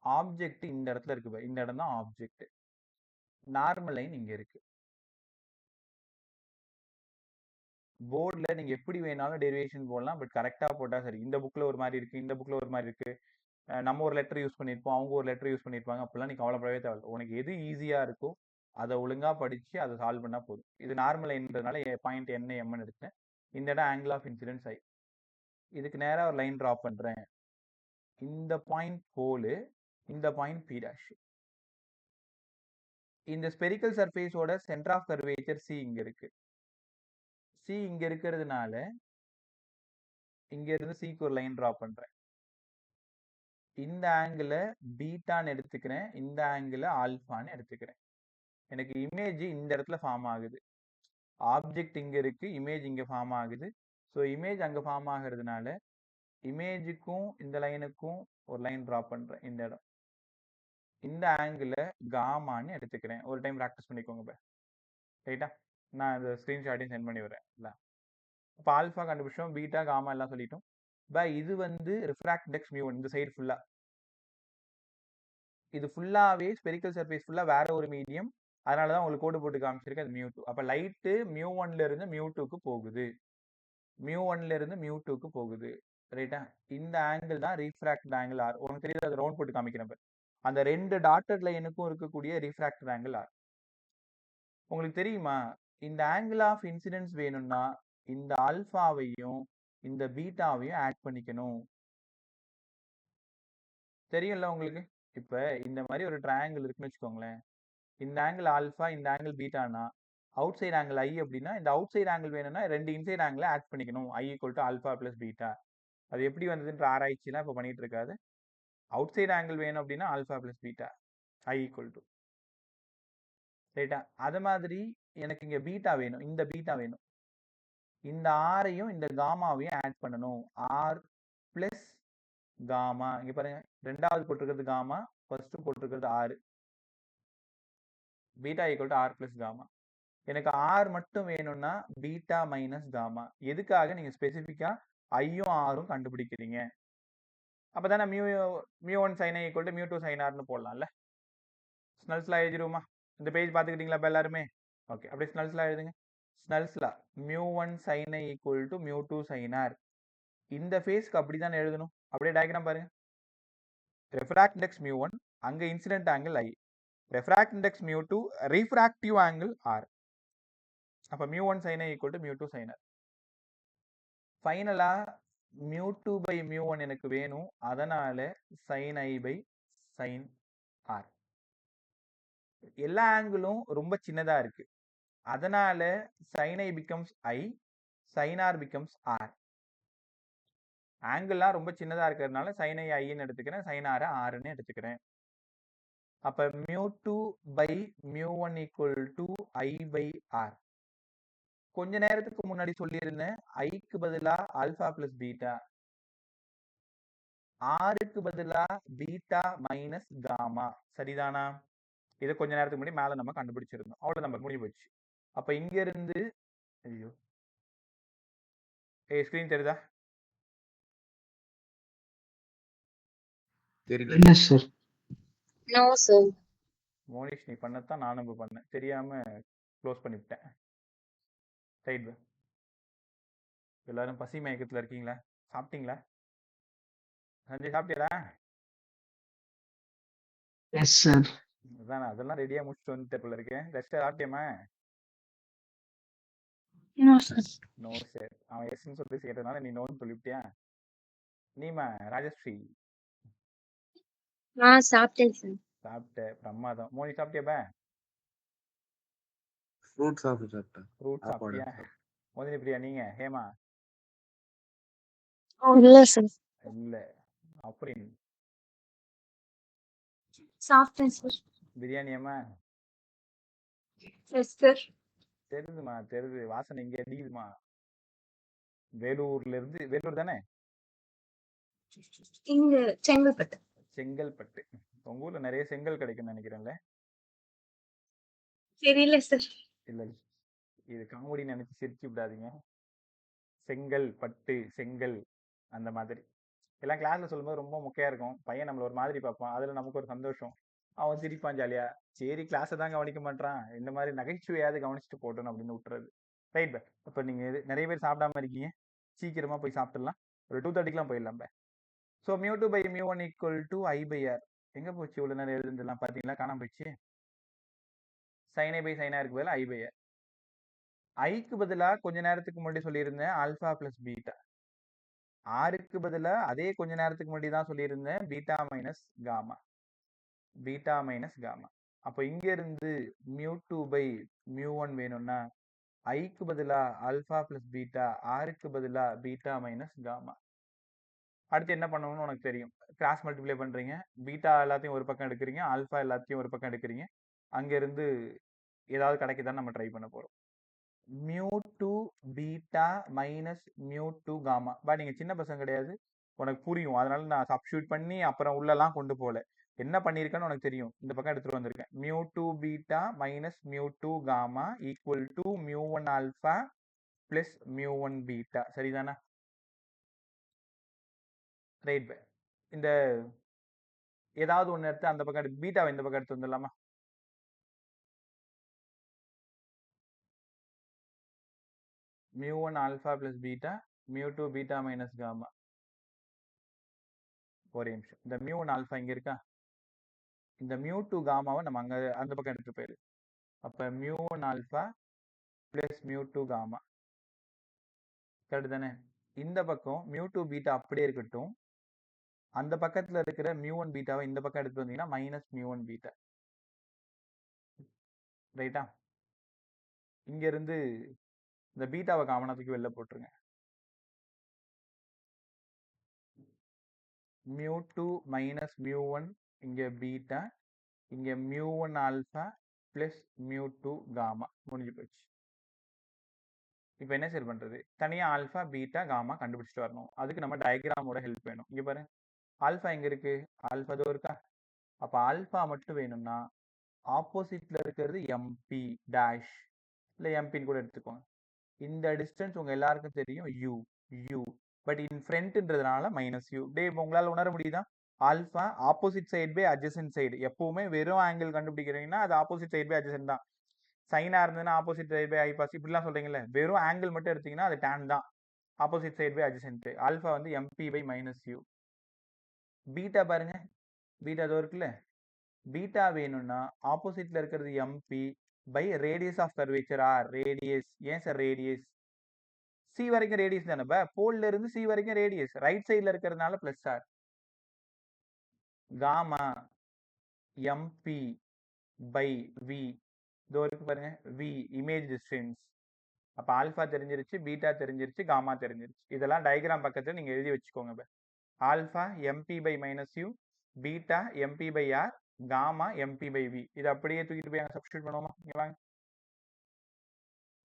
ஆப்ஜெக்ட் இந்த இடத்துல இருக்கு, இந்த இடம் தான் ஆப்ஜெக்ட். நார்மல் லைன் இங்க இருக்கு. போர்டில் நீங்கள் எப்படி வேணாலும் டெரிவேஷன் போடலாம், பட் கரெக்டாக போட்டால் சரி. இந்த புக்கில் ஒரு மாதிரி இருக்குது, இந்த புக்கில் ஒரு மாதிரி இருக்குது, நம்ம ஒரு லெட்டர் யூஸ் பண்ணியிருப்போம், அவங்க ஒரு லெட்டர் யூஸ் பண்ணியிருப்பாங்க. அப்படிலாம் நீ கவலைப்படவே தேவையில்லை. உனக்கு எது ஈஸியாக இருக்கோ அதை ஒழுங்காக படித்து அதை சால்வ் பண்ணால் போதும். இது நார்மல் லைன்றதுனால பாயிண்ட் என்ன எம்னு எடுத்தேன். இந்த இடம் ஆங்கிள் ஆஃப் இன்சிடென்ஸ் ஐ. இதுக்கு நேராக ஒரு லைன் ட்ரா பண்ணுறேன். இந்த பாயிண்ட் ஹோலு, இந்த பாயிண்ட் பி டேஷ். இந்த ஸ்பெரிக்கல் சர்ஃபேஸோட சென்டர் ஆஃப் கர்வேச்சர் சி இங்கே இருக்கு. சி இங்கே இருக்கிறதுனால இங்க இருந்து சிக்கு ஒரு லைன் ட்ரா பண்றேன். இந்த ஆங்கிளை பீட்டான்னு எடுத்துக்கிறேன், இந்த ஆங்கிளை ஆல்ஃபான்னு எடுத்துக்கிறேன். எனக்கு இமேஜ் இந்த இடத்துல ஃபார்ம் ஆகுது. ஆப்ஜெக்ட் இங்க இருக்கு, இமேஜ் இங்க ஃபார்ம் ஆகுது. ஸோ இமேஜ் அங்க ஃபார்ம் ஆகுறதுனால இமேஜுக்கும் இந்த லைனுக்கும் ஒரு லைன் ட்ரா பண்றேன். இந்த இடம், இந்த ஆங்கிளை காமான்னு எடுத்துக்கிறேன். ஒரு டைம் ப்ராக்டிஸ் பண்ணிக்கோங்க ரைட்டா. நான் இந்த ஸ்க்ரீன்ஷாட்டையும் சென்ட் பண்ணி வரேன். இல்லை இப்போ ஆல்ஃபா கண்டுபிடிச்சோம், பீட்டா காமா எல்லாம் சொல்லிட்டோம். இது வந்து ரிஃப்ராக்ட் இண்டெக்ஸ் மியூ1. இந்த சைடு ஃபுல்லா, இது ஃபுல்லாவே ஸ்பெரிக்கல் சர்ஃபேஸ் ஃபுல்லா வேற ஒரு மீடியம். அதனால தான் உங்களுக்கு கோடு போட்டு காமிச்சிருக்கேன். அது மியூ2. அப்போ லைட்டு மியூ1ல இருந்து மியூ2க்கு போகுது, மியூ1ல இருந்து மியூ2க்கு போகுது ரைட்டா. இந்த ஆங்கிள் தான் ரீஃப்ராக்டட் ஆங்கிள் ஆர். உனக்கு தெரியுது, அது ரவுண்ட் போட்டு காமிக்கிறேன். அந்த ரெண்டு டாட்டட் லைனுக்கும் இருக்கக்கூடிய ரீஃப்ராக்டட் ஆங்கிள் ஆர். உங்களுக்கு தெரியுமா, இந்த ஆங்கிள் ஆஃப் இன்சிடென்ஸ் வேணும்னா இந்த ஆல்ஃபாவையும் இந்த பீட்டாவையும் ஆட் பண்ணிக்கணும். தெரியும்ல உங்களுக்கு. இப்ப இந்த மாதிரி ஒரு ட்ரையாங்கிள் இருக்குன்னு வச்சுக்கோங்களேன். இந்த ஆங்கிள் ஆல்ஃபா, இந்த ஆங்கிள் பீட்டானா அவுட் சைட் ஆங்கிள் ஐ அப்படின்னா, இந்த அவுட் சைட் ஆங்கிள் வேணும்னா ரெண்டு இன்சைட் ஆங்கிள் ஆட் பண்ணிக்கணும். I equal to alpha plus beta. அது எப்படி வந்ததுன்ற ஆராய்ச்சிலாம் இப்போ பண்ணிட்டு இருக்காது. அவுட் சைட் ஆங்கிள் வேணும் அப்படின்னா alpha plus beta I equal to ரைட்டா. அது மாதிரி எனக்கு இங்க பீட்டா வேணும், இந்த பீட்டா வேணும். இந்த ஆரையும் இந்த காமாவையும் ஆட் பண்ணணும். R plus gamma. இங்க பாருங்க, ரெண்டாவது போட்டிருக்கிறது காமா, ஃபர்ஸ்ட் போட்டிருக்கிறது R. Beta equal to R plus gamma. எனக்கு ஆர் மட்டும் வேணும்னா பீட்டா மைனஸ் காமா. எதுக்காக நீங்க ஸ்பெசிஃபிக்கா ஐயும் ஆரும் கண்டுபிடிக்கிறீங்க? அப்பதானே மியூ1 சைன் ஐ ஈக்குவல் டு மியூ2 சைன் ஆர்னு போடலாம்ல. ஸ்னெல்ஸ்லா எழுதிருவோமா? இந்த பேஜ் பார்த்துக்கிட்டீங்களா இப்போ எல்லாருமே? ஓகே, அப்படியே ஸ்னெல்ஸ்லா எழுதுங்க. ஸ்னெல்ஸ்லா மியூ1 சைன் ஐ ஈக்குவல் டு மியூ2 சைன் ஆர். இந்த ஃபேஸ்க்கு அப்படி தானே எழுதணும். அப்படியே டயக்ராம் பாருங்க. ரெஃப்ராக்ட் இண்டெக்ஸ் மியூ1, அங்க incident angle i. Refract index மியூ2, ரீஃப்ராக்டிவ் ஆங்கிள் ஆர். அப்ப மியூ1 சைன் ஐ ஈக்குவல் டு மியூ2 சைன் ஆர். ஃபைனலா மியூ2 பை மியூ1 எனக்கு வேணும். அதனால sine i by sine r. எல்லா ஆங்கிளும் ரொம்ப சின்னதா இருக்கு. அதனால sine i becomes i, sine r becomes r. ஆங்கிள்லாம் ரொம்ப சின்னதா இருக்கிறதுனால சைன் ஐ ஐன்னு எடுத்துக்கிறேன், சைன் ஆர் ஆர்ன்னு எடுத்துக்கிறேன். அப்ப மியூ2 பை மியூ1 equal to i by r. கொஞ்ச நேரத்துக்கு முன்னாடி சொல்லியிருந்தேன், ஐக்கு பதிலா ஆல்பா பிளஸ் பீட்டா, ஆருக்கு பதிலா பீட்டா மைனஸ் காமா. சரிதானா? இதை கொஞ்ச நேரத்துக்கு முன்னாடி மேல நம்ம கண்டுபிடிச்சிருந்தோம். அவ்வளவு நம்ம முடிஞ்சு போச்சு. அப்ப இங்க இருந்து ஐயோ ஸ்கிரீன் தெரியுதா? தெரியல. இல்ல சார். No, sir. மோனிஷ், நீ பண்ணத்தான் நானும் இப்ப பண்ணேன், தெரியாம க்ளோஸ் பண்ணிவிட்டேன். ரைட். எல்லாரும் பசி மயக்கத்துல இருக்கீங்களா? சாப்பிட்டீங்களா? சஞ்சய் சாப்பிட்டியா? Yes sir. அதான் அதெல்லாம் ரெடியா முடிச்சுட்டு வந்துட்டு போல இருக்கேன். ரெஸ்ட் சாப்பிட்டியம்மா? No, sir. No sir. அவன் எஸ்ன்னு சொல்லி கேட்டதுனால நீ நோன்னு சொல்லிவிட்டியா? நீமா ராஜஸ்ரீ சாப்பிட்டேன் சார். சாப்பிட்ட? பிரமாதம். மோனி சாப்பிட்டியாப்பா? ஃப்ரூட் சாப்பிட்டேன். ஃப்ரூட் சாப்பிட்டியா? மோதினி பிரியா, நீங்க? ஹேமா? இல்ல சார். இல்ல. அப்படின்னு சாப்பிட்டேன் சார். பிரியாணியம்மா? Yes sir. தெரியுதுமா, தெரியுது. வாசனை இங்க அடிக்குதுமா. வேலூர்ல இருந்து. வேலூர் தானே? இங்க செங்கல்பட்டு. செங்கல்பட்டு. உங்க ஊர்ல நிறைய செங்கல் கிடைக்கும்னு நினைக்கிறேன்ல. தெரியல சார். இல்ல, இது காமெடி நினைச்சு சிரிச்சு விடாதீங்க. செங்கல் பட்டு, செங்கல் அந்த மாதிரி எல்லாம் கிளாஸ்ல சொல்லும்போது ரொம்ப மொக்கையா இருக்கும். பையன் நம்மள ஒரு மாதிரி பார்ப்பான், அதுல நமக்கு ஒரு சந்தோஷம். அவன் சிரிப்பான் ஜாலியா. சரி, கிளாஸை தான் கவனிக்க மாட்டான், இந்த மாதிரி நகைச்சுவையாவது கவனிச்சுட்டு போட்டோம் அப்படின்னு விட்டுறது. ரைட். இப்ப நீங்க நிறைய பேர் சாப்பிடாம இருக்கீங்க, சீக்கிரமா போய் சாப்பிட்டுலாம். ஒரு 2:30க்குலாம் போயிடலாம். ஸோ மியூ2 பை மியூ1 equal to i by r. எங்க போச்சு இவ்வளவு நேரம் எழுதுலாம்? பாத்தீங்களா, காணாம போயிடுச்சு. சைன் ஐ பை சைன் ஆருக்கு பதிலாக ஐ பை ஆர். ஐக்கு பதிலாக கொஞ்ச நேரத்துக்கு முன்னாடி சொல்லியிருந்தேன் ஆல்பா பிளஸ் பீட்டா. ஆருக்கு பதிலாக அதே கொஞ்ச நேரத்துக்கு முன்னாடி தான் சொல்லியிருந்தேன் beta minus gamma. Beta minus gamma. அப்போ இங்க இருந்து மியூ2 பை மியூ1 வேணும்னா ஐக்கு பதிலாக ஆல்பா பிளஸ் பீட்டா, ஆருக்கு பதிலாக பீட்டா மைனஸ் காமா. அடுத்து என்ன பண்ணணும்னு உனக்கு தெரியும். கிராஸ் மல்டிப்ளை பண்றீங்க. பீட்டா எல்லாத்தையும் ஒரு பக்கம் எடுக்கிறீங்க. ஆல்ஃபா எல்லாத்தையும் ஒரு பக்கம் எடுக்கிறீங்க. அங்கிருந்து ஏதாவது கிடைக்குதான்னு நம்ம ட்ரை பண்ண போறோம். μ2 பீட்டா மைனஸ் μ2 காமா. நீங்க சின்ன பசங்க கிடையாது, உனக்கு புரியும். அதனால நான் சப்ஸ்டியூட் பண்ணி அப்புறம் உள்ளலாம் கொண்டு போகல. என்ன பண்ணியிருக்கேன்னு உனக்கு தெரியும். இந்த பக்கம் எடுத்துட்டு வந்திருக்கேன். μ2 beta minus μ2 gamma equal to μ1 alpha plus μ1 beta. சரிதானா? ரைட். இந்த ஏதாவது ஒன்று எடுத்து அந்த பக்கம் எடுத்து பீட்டாவை இந்த பக்கம் எடுத்து வந்துடலாமா? μ1 alpha plus beta μ2 beta minus gamma. ஒரே நிமிஷம். இந்த μ1 ஆல்ஃபா இங்க இருக்கா? இந்த μ2 காமாவை நம்ம அங்க அந்த பக்கம் எடுத்து போயிரு. அப்ப μ1 ஆல்ஃபா பிளஸ் μ2 காமா. கரெக்ட் தானே? இந்த பக்கம் μ2 பீட்டா அப்படியே இருக்கட்டும். அந்த பக்கத்துல இருக்கிற μ1 பீட்டாவை இந்த பக்கம் எடுத்து வந்தீங்கன்னா மைனஸ் μ1 பீட்டா. ரைட்டா? இங்க இருந்து இந்த பீட்டாவை காமனா தூக்கி வெளில போட்டுருங்க. μ2 மைனஸ் μ1 இங்க பீட்டா, இங்க μ1 ஆல்ஃபா பிளஸ் μ2 காமா. முடிஞ்சு போச்சு. இப்போ என்ன சரி பண்றது? தனியா ஆல்ஃபா பீட்டா காமா கண்டுபிடிச்சிட்டு வரணும். அதுக்கு நம்ம டயக்ராமோட ஹெல்ப் வேணும். இங்க பாரு, ஆல்ஃபா எங்க இருக்கு? ஆல்ஃபா இதோ இருக்கா? அப்ப ஆல்ஃபா மட்டும் வேணும்னா ஆப்போசிட்ல இருக்கிறது எம்பி டேஷ் இல்ல எம்பின்னு கூட எடுத்துக்கோங்க. இந்த டிஸ்டன்ஸ் உங்க எல்லாருக்கும் தெரியும், யூ யூ. பட் இன் ஃப்ரண்ட்ன்றதுனால மைனஸ் யூ. டே இப்போ உங்களால உணர முடியுதா? Alpha opposite side by adjacent side. எப்பவுமே வெறும் ஆங்கிள் கண்டுபிடிக்கிறீங்கன்னா அது ஆப்போசிட் சைடு பை அட்ஜசன்ட் தான். சைனா இருந்ததுன்னா ஆப்போசிட் சைடு பை ஐபாஸ் இப்படிலாம் சொல்றீங்கல்ல, வெறும் ஆங்கிள் மட்டும் எடுத்தீங்கன்னா அது tan தான். Opposite side by adjacent. Alpha வந்து எம்பி பை மைனஸ் யூ. பீட்டா பாருங்க, பீட்டா அதோ இருக்குல்ல, பீட்டா வேணும்னா ஆப்போசிட்ல இருக்கிறது எம்பி by radius of curvature R radius. ஏன் சார் ரேடியஸ்? சி வரைக்கும் ரேடியஸ் தானே. போல்ல இருந்து சி வரைக்கும் ரேடியஸ். ரைட் சைடுல இருக்கிறதுனால plus R. Gamma MP by V இதோ இருக்கு பாருங்க, வி இமேஜ் டிஸ்டன்ஸ். அப்ப ஆல்ஃபா தெரிஞ்சிருச்சு, பீட்டா தெரிஞ்சிருச்சு, காமா தெரிஞ்சிருச்சு. இதெல்லாம் டயக்ராம் பக்கத்துல நீங்க எழுதி வச்சுக்கோங்க. Alpha MP by minus you, beta MP by R, gamma MP by V. இது அப்படியே தூக்கிட்டு போய் அங்க சப்ஸ்டியூட் பண்ணுவோமா? இங்க வாங்க.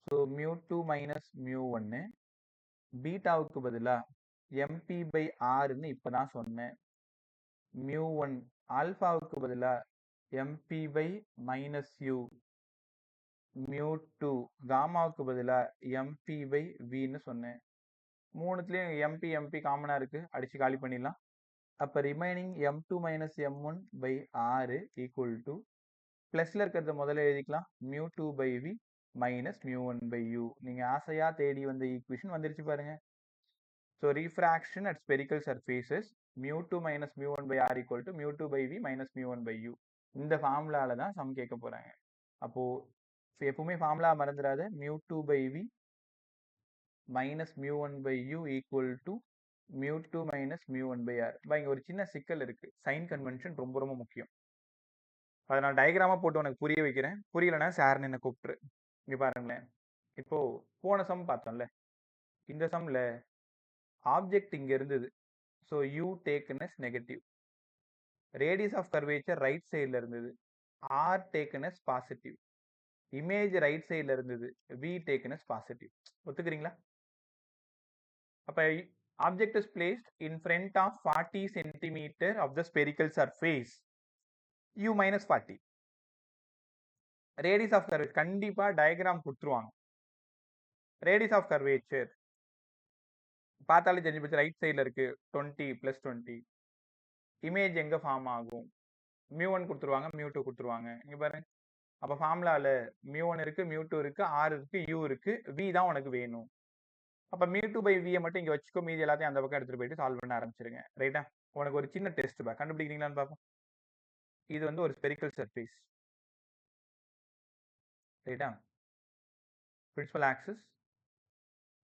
ஸோ μ2 மைனஸ் μ1 பீட்டாவுக்கு பதிலா எம்பி பை ஆர்ன்னு இப்பதான் சொன்னேன். μ1 ஆல்ஃபாவுக்கு பதிலா எம்பி பை மைனஸ் யூ, μ2 காமாவுக்கு பதிலா எம்பி பை வின்னு சொன்னேன். மூணுத்துலயும் எம்பி எம்பி காமனா இருக்கு, அடிச்சு காலி பண்ணிடலாம். அப்ப remaining m2 minus m1 by ஆறு ஈக்குவல் டு பிளஸ்ல இருக்கிறத முதல்ல எழுதிக்கலாம், μ2 by v minus μ1 by u. நீங்க ஆசையா தேடி வந்த ஈக்குவேஷன் வந்துருச்சு பாருங்க. So refraction at spherical surfaces μ2 minus μ1 by r equal to μ2 by v minus μ1 by u. இந்த ஃபார்முலால தான் சம் கேட்க போறாங்க. அப்போ எப்பவுமே ஃபார்முலா மறந்துடாத, μ2 by v minus μ1 by u equal to μ2 minus μ1 by r. இங்க ஒரு சின்ன சிக்கல் இருக்கு. சைன் கன்வென்ஷன் ரொம்ப ரொம்ப முக்கியம். அதை நான் டயக்ராமா போட்டு உனக்கு புரிய வைக்கிறேன். புரியலன்னா சார்னு என்ன கூப்பிட்டுரு. இங்க பாருங்களேன், இப்போ போன சம் பார்த்தோம்ல, இந்த சம்ல ஆப்ஜெக்ட் இங்க இருந்தது. So u taken as negative. Radius of curvature right சைடில் இருந்தது. R taken as positive. Image right சைடில் இருந்தது. V taken as positive. ஒத்துக்கிறீங்களா? அப்ப object is placed in front of 40 centimeter of the spherical surface u minus 40. radius of curvature கண்டிப்பா diagram கொடுத்துருவாங்க. radius of curvature பார்த்தாலே தெரிஞ்சு போச்சு, ரைட் சைடில் இருக்கு 20 பிளஸ் 20. இமேஜ் எங்க ஃபார்ம் ஆகும்? μ1 கொடுத்துருவாங்க, μ2 கொடுத்துருவாங்க. இங்க பாருங்க, அப்ப ஃபார்முலால μ1 இருக்கு, μ2 இருக்கு, r இருக்கு, u இருக்கு, v தான் உனக்கு வேணும். அப்ப μ2 பை v மட்டும் இங்க வச்சுக்கோ, மீதி எல்லாத்தையும் அந்த பக்கம் எடுத்துட்டு போயிட்டு சால்வ் பண்ண ஆரம்பிச்சிருங்க. ரைட்டா? உனக்கு ஒரு சின்ன டெஸ்ட் கண்டுபிடிக்கிறீங்களான்னு பார்ப்போம். இது வந்து ஒரு ஸ்பெரிக்கல் சர்ஃபேஸ். ரைட்டா? பிரின்சிபல் ஆக்சிஸ்,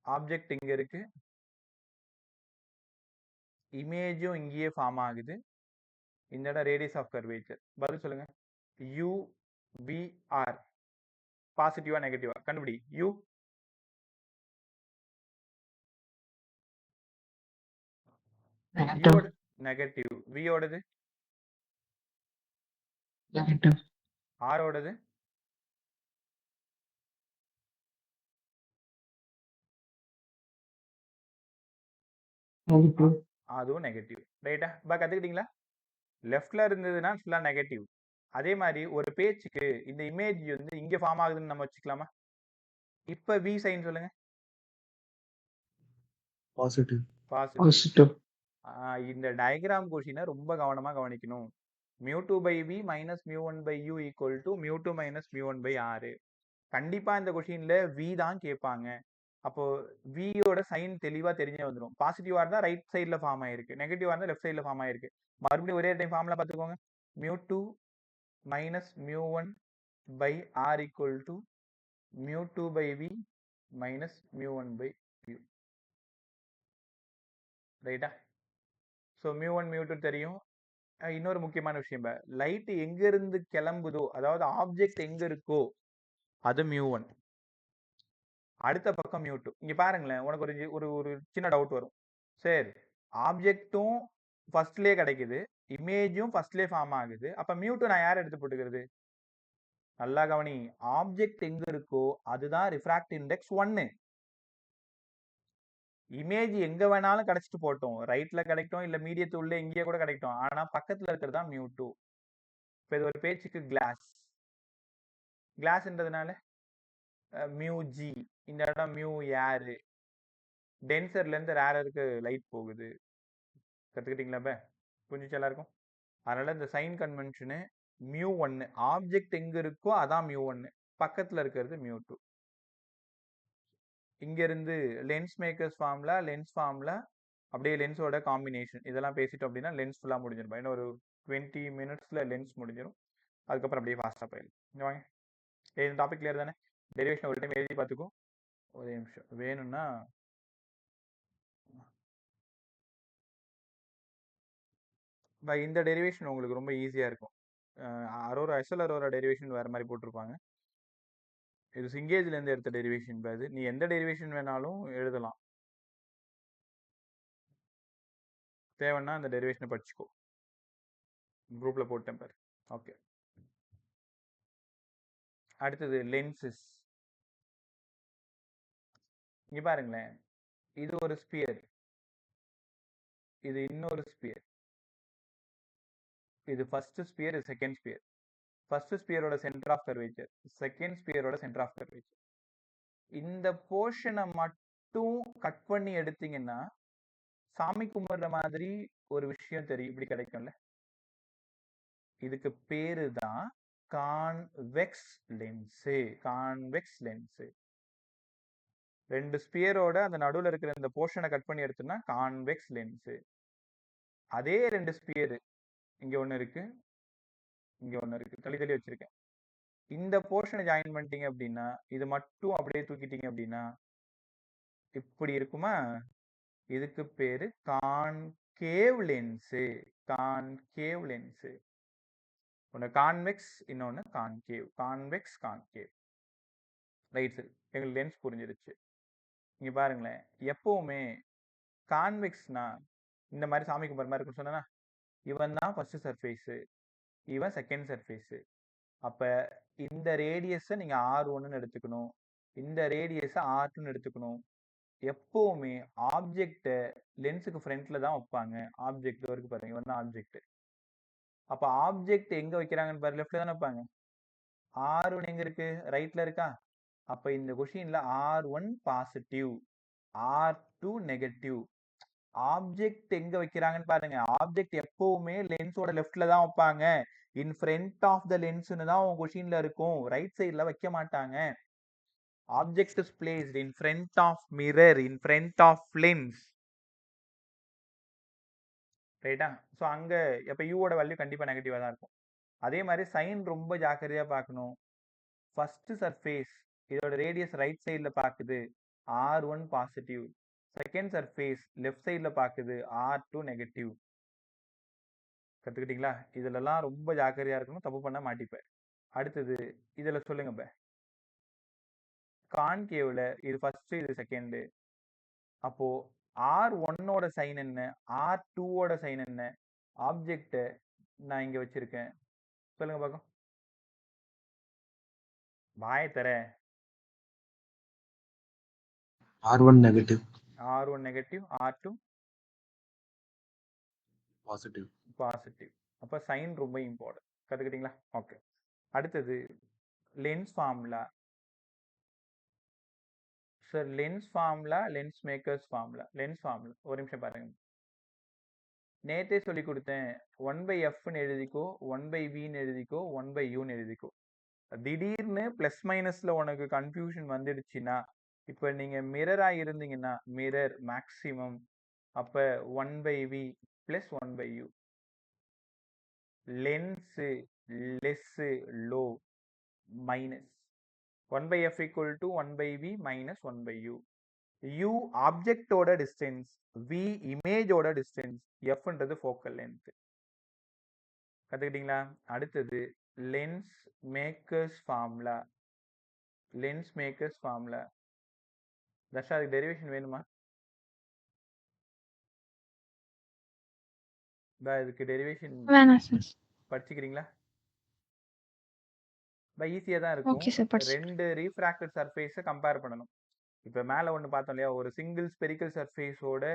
ஆப்ஜெக்ட் இங்க இருக்கு, இமேஜும் இங்கேயே ஃபார்ம் ஆகுது. இந்த இடம் ரேடியஸ் ஆஃப் கர்வேச்சர். பதில் சொல்லுங்க. யூ வி ஆர் பாசிட்டிவா நெகட்டிவா? கண்டுபிடி. U negative. யூவோட நெகட்டிவ், வியோடது நெகட்டிவ். ஆரோடது நெகட்டிவ். அதுவும் நெகட்டிவ். ரைட்டா? இப்போ கற்றுக்கிட்டீங்களா? லெஃப்டில் இருந்ததுன்னா ஃபுல்லாக நெகட்டிவ். அதே மாதிரி ஒரு பேஜுக்கு இந்த இமேஜ் வந்து இங்கே ஃபார்ம் ஆகுதுன்னு நம்ம வச்சுக்கலாமா? இப்போ வி சைன் சொல்லுங்க. பாசிட்டிவ். பாசிட்டிவ். பாசிட்டிவ். இந்த டயக்ராம் கொஷினை ரொம்ப கவனமாக கவனிக்கணும். μ2 by v minus μ1 by u equal to μ2 minus μ1 by r. கண்டிப்பாக இந்த கொஷினில் v தான் கேட்பாங்க. அப்போ வியோட சைன் தெளிவாக தெரிஞ்சே வந்துடும். பாசிட்டிவாக இருந்தால் ரைட் சைடில் ஃபார்ம் ஆயிருக்கு, நெகட்டிவாக இருந்தால் லெஃப்ட் சைடில் ஃபார்ம் ஆயிருக்கு. மறுபடியும் ஒரே டைம் ஃபார்முலா பார்த்துக்கோங்க. μ2 minus μ1 by r equal to μ2 by v minus μ1 by u. ரைட்டா? ஸோ μ1 μ2 தெரியும். இன்னொரு முக்கியமான விஷயம், லைட் எங்கிருந்து கிளம்புதோ, அதாவது ஆப்ஜெக்ட் எங்க இருக்கோ அது μ1, அடுத்த பக்கம் μ2. இங்க பாருங்களேன், உனக்கு ஒரு ஒரு சின்ன டவுட் வரும். சரி, ஆப்ஜெக்டும் ஃபர்ஸ்ட்லேயே கிடைக்குது, இமேஜும் ஃபர்ஸ்ட்லேயே ஃபார்ம் ஆகுது, அப்ப μ2 நான் யார் எடுத்து போட்டுக்கிறது? நல்லா கவனி, ஆப்ஜெக்ட் எங்க இருக்கோ அதுதான் ரிஃப்ராக்ட் இண்டெக்ஸ் 1. இமேஜ் எங்க வேணாலும் கிடைச்சிட்டு போட்டோம், ரைட்ல கிடைக்கட்டும் இல்ல மீடியத்து உள்ள எங்கேயே கூட கிடைக்கட்டும், ஆனா பக்கத்துல இருக்கிறது தான் μ2. இப்போ இது ஒரு பேஜுக்கு கிளாஸ்ன்றதுனால μg, இந்த இடம் μ ஏரு, டென்சர்ல இருந்து ரேரருக்கு லைட் போகுது. கத்துக்கிட்டீங்களா? இப்போ புரிஞ்சுச்சு எல்லாருக்கும்? அதனால இந்த சைன் கன்வென்ஷனு μ1, ஆப்ஜெக்ட் எங்க இருக்கோ அதான் μ1, பக்கத்துல இருக்கிறது μ2. இங்க இருந்து லென்ஸ் மேக்கர்ஸ் ஃபார்ம்ல, லென்ஸ் ஃபார்ம்ல, அப்படியே லென்ஸோட காம்பினேஷன் இதெல்லாம் பேசிட்டோம் அப்படின்னா லென்ஸ் ஃபுல்லா முடிஞ்சிடும். இன்னும் ஒரு 20 மினிட்ஸ்ல லென்ஸ் முடிஞ்சிடும். அதுக்கப்புறம் அப்படியே ஃபாஸ்டா போயிடும். இங்க வாங்க, இந்த டாபிக் கிளியர் தானே? டெரிவேஷன் ஒரு டைம் எழுதி பார்த்துக்கோ. ஒரே நிமிஷம் வேணும்னா இந்த டெரிவேஷன் உங்களுக்கு ரொம்ப ஈஸியா இருக்கும். அரோரா எஸ்எல் அரோரா டெரிவேஷன் வேற மாதிரி போட்டிருப்பாங்க. இது சிங்கேஜ்ல இருந்து எடுத்த டெரிவேஷன். அது நீ எந்த டெரிவேஷன் வேணாலும் எழுதலாம், தேவைன்னா அந்த டெரிவேஷனை படிச்சுக்கோ. குரூப்ல போட்டேன் பாரு. ஓகே, அடுத்தது லென்சஸ். இங்க பாருங்களேன், இது ஒரு ஸ்பியர், இது இன்னொரு ஸ்பியர், இது ஃபர்ஸ்ட் ஸ்பியர், இது செகண்ட் ஸ்பியர். ஃபர்ஸ்ட் ஸ்பியரோட சென்டர் ஆஃப் கர்வேச்சர், செகண்ட் ஸ்பியரோட சென்டர் ஆஃப் கர்வேச்சர். இந்த போர்ஷனை மட்டும் கட் பண்ணி எடுத்தீங்கன்னா சாமி கும்பிடுற மாதிரி ஒரு விஷயம் தெரியும், இப்படி கிடைக்கும்ல. இதுக்கு பேரு தான் கான்வெக்ஸ் லென்ஸு. Convex lens. ரெண்டு ஸ்பியரோட அந்த நடுவில் இருக்கிற இந்த போர்ஷனை கட் பண்ணி எடுத்தோம்னா கான்வெக்ஸ் லென்ஸு. அதே ரெண்டு ஸ்பியர், இங்க ஒண்ணு இருக்கு, இங்க ஒண்ணு இருக்கு, தள்ளி தள்ளி வச்சிருக்கேன். இந்த போர்ஷனை ஜாயின் பண்ணிட்டீங்க அப்படின்னா, இது மட்டும் அப்படியே தூக்கிட்டீங்க அப்படின்னா இப்படி இருக்குமா? இதுக்கு பேரு கான்கேவ் லென்ஸு. Concave lens. ஒன்று கான்வெக்ஸ், இன்னொன்று கான்கேவ். Convex, concave. ரைட் சரி, எங்களுக்கு லென்ஸ் புரிஞ்சிருச்சு. இங்க பாருங்களேன், எப்பவுமே கான்வெக்ஸ்னா இந்த மாதிரி சாமி கும்பிட்ற மாதிரி இருக்குன்னு சொன்னா, இவன் தான் ஃபர்ஸ்ட் சர்ஃபேஸு, இவன் செகண்ட் சர்ஃபேஸு. அப்ப இந்த ரேடியஸை நீங்க R1ன்னு எடுத்துக்கணும், இந்த ரேடியஸை R2ன்னு எடுத்துக்கணும். எப்பவுமே ஆப்ஜெக்டை லென்ஸுக்கு ஃப்ரண்ட்ல தான் வைப்பாங்க. ஆப்ஜெக்ட் வரைக்கும் பாருங்க, இவன் தான் ஆப்ஜெக்ட். அப்ப ஆப்ஜெக்ட் எங்க வைக்கிறாங்கன்னு பாரு, லெஃப்ட்ல தானே வைப்பாங்க. R1 எங்க இருக்கு? ரைட்ல இருக்கா? அப்ப இந்த கொஸ்டின்ல R1 positive, R2 negative. Object எங்க வைக்கிறாங்கன்னு பாருங்க. ஆப்ஜெக்ட் எப்பவுமே லென்ஸோட லெஃப்ட்ல தான் வைப்பாங்க. இன் ஃப்ரண்ட் ஆஃப் த லென்ஸ்னு தான் உங்க கொஸ்டின்ல இருக்கும், ரைட் சைட்ல வைக்க மாட்டாங்க. Object is placed in front of mirror, in front of lens. ரைட்டா? ஸோ அங்க எப்ப யூவோட வேல்யூ கண்டிப்பா நெகட்டிவா தான் இருக்கும். அதே மாதிரி சைன் ரொம்ப ஜாக்கிரதையா பார்க்கணும். ஃபர்ஸ்ட் சர்ஃபேஸ் இதோட ரேடியஸ் ரைட் சைட்ல பாக்குது, R1 positive. Second surface left சைட்ல பாக்குது, R2 நெகட்டிவ். கத்துக்கிட்டீங்களா? இதுலலாம் ரொம்ப ஜாக்கிரதையா இருக்கணும், தப்பு பண்ண மாட்டிப்பேன். அடுத்தது இதுல சொல்லுங்க, கான்கேவ்ல இது ஃபர்ஸ்ட், இது செகண்ட். அப்போ R1ஓட சைன் என்ன, R2ஓட சைன் என்ன, ஆப்ஜெக்ட் நான் இங்க வச்சிருக்கேன். சொல்லுங்க பாக்கலாம். வாயை தர. R1 negative, R1 negative, R2 positive. Positive. அப்ப சைன் ரொம்ப இம்பார்ட்டன்ட். கத்துக்கிட்டீங்களா? ஓகே. அடுத்தது lens formula. Sir lens formula, lens makers formula. Lens formula ஒரு நிமிஷம் பாருங்க. நேத்தே சொல்லி கொடுத்தேன். 1/fன்னு எழுதிக்கோ, 1/vன்னு எழுதிக்கோ, 1/uன்னு எழுதிக்கோ. திடீர்னு பிளஸ் மைனஸ்ல உனக்கு கன்ஃபியூஷன் வந்துடுச்சுன்னா, இப்ப நீங்க மிரரா இருந்தீங்கன்னா மிரர் மேக்சிமம், அப்ப 1/v plus 1/u. Lens less law minus 1/f equal to 1/v minus 1/u. u ஆப்ஜெக்டோட டிஸ்டன்ஸ், v இமேஜோட டிஸ்டன்ஸ், fன்றது ஃபோக்கல் லென்த். கத்துக்கிட்டீங்களா? அடுத்தது lens makers formula. Lens makers formula. Darsha அதுக்கு டெரிவேஷன் வேணுமா? இதுக்கு டெரிவேஷன் வேணாம் சார். படிச்சுக்கிறீங்களா? ஈஸியா தான் இருக்கும். ஓகே சார், படிச்சு. 2 ரீஃப்ராக்டட் சர்ஃபேஸை கம்பேர் பண்ணணும். இப்போ மேலே ஒன்று பார்த்தோம் இல்லையா, ஒரு சிங்கிள் ஸ்பெரிக்கல் சர்ஃபேஸோட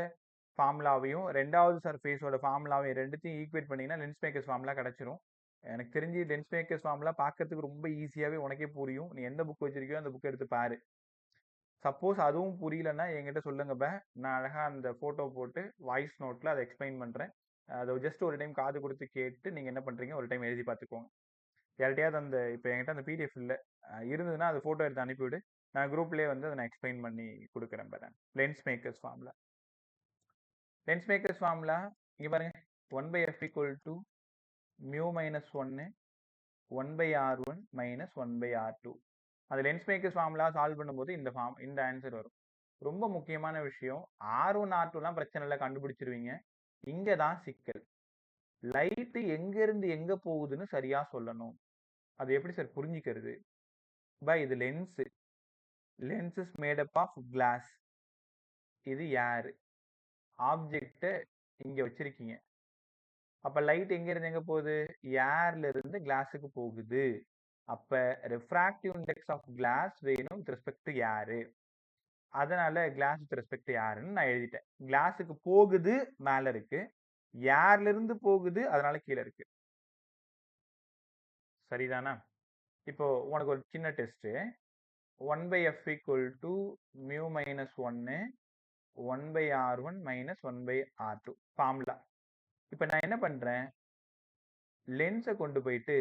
ஃபார்முலாவையும் ரெண்டாவது சர்ஃபேஸோட ஃபார்முலாவையும் ரெண்டுத்தையும் ஈக்குவேட் பண்ணிங்கன்னா லென்ஸ் மேக்கர்ஸ் ஃபார்முலா கிடச்சிரும். எனக்கு தெரிஞ்சு லென்ஸ் மேக்கர்ஸ் ஃபார்முலா பார்க்கறதுக்கு ரொம்ப ஈஸியாகவே உனக்கே புரியும். நீ எந்த புக் வச்சிருக்கியோ அந்த புக் எடுத்து பாரு. சப்போஸ் அதுவும் புரியலன்னா என்கிட்ட சொல்லுங்க பே, நான் அழகாக அந்த ஃபோட்டோ போட்டு வாய்ஸ் நோட்டில் அதை எக்ஸ்பிளைன் பண்ணுறேன். அதை ஜஸ்ட் ஒரு டைம் காது கொடுத்து கேட்டு நீங்கள் என்ன பண்ணுறீங்க ஒரு டைம் எழுதி பார்த்துக்கோங்க. யார்கிட்டயாவது அந்த இப்போ என்கிட்ட அந்த பிடிஎஃப் இல்லை இருந்ததுன்னா அது ஃபோட்டோ எடுத்து அனுப்பிவிடு. நான் குரூப்லேயே வந்து அதை நான் எக்ஸ்பிளைன் பண்ணி கொடுக்குறேன் பாரு. Lens makers formula. Lens makers formula இங்கே பாருங்க. 1/f equal to mu minus 1 1/r1 minus 1/r2. அது லென்ஸ் மேக்கர்ஸ் ஃபார்முலா சால்வ் பண்ணும்போது இந்த ஆன்சர் வரும். ரொம்ப முக்கியமான விஷயம், R1 R2லாம் பிரச்சனை இல்லை, கண்டுபிடிச்சிருவீங்க. இங்கே தான் சிக்கல். லைட்டு எங்கேருந்து எங்கே போகுதுன்னு சரியாக சொல்லணும். அது எப்படி சார் புரிஞ்சிக்கிறது? இது lens. Lens is made up of glass. இது ஏர். ஆப்ஜெக்டை இங்கே வச்சிருக்கீங்க. அப்போ லைட் எங்கேருந்து எங்கே போகுது? ஏர்ல இருந்து கிளாஸுக்கு போகுது. அப்போ ரிஃப்ராக்டிவ் இண்டெக்ஸ் ஆஃப் கிளாஸ் வேணும் வித் ரெஸ்பெக்ட் டு ஏரு. அதனால கிளாஸ் வித் ரெஸ்பெக்ட் டு ஏருன்னு நான் எழுதிட்டேன். கிளாஸுக்கு போகுது மேலே இருக்கு, ஏர்ல இருந்து போகுது அதனால கீழே இருக்கு. சரிதானா? இப்போ உனக்கு ஒரு சின்ன test. 1/f equal to mu minus 1 1/r1 minus 1/r2 formula. இப்போ நான் என்ன பண்றேன், லென்ஸை கொண்டு போயிட்டு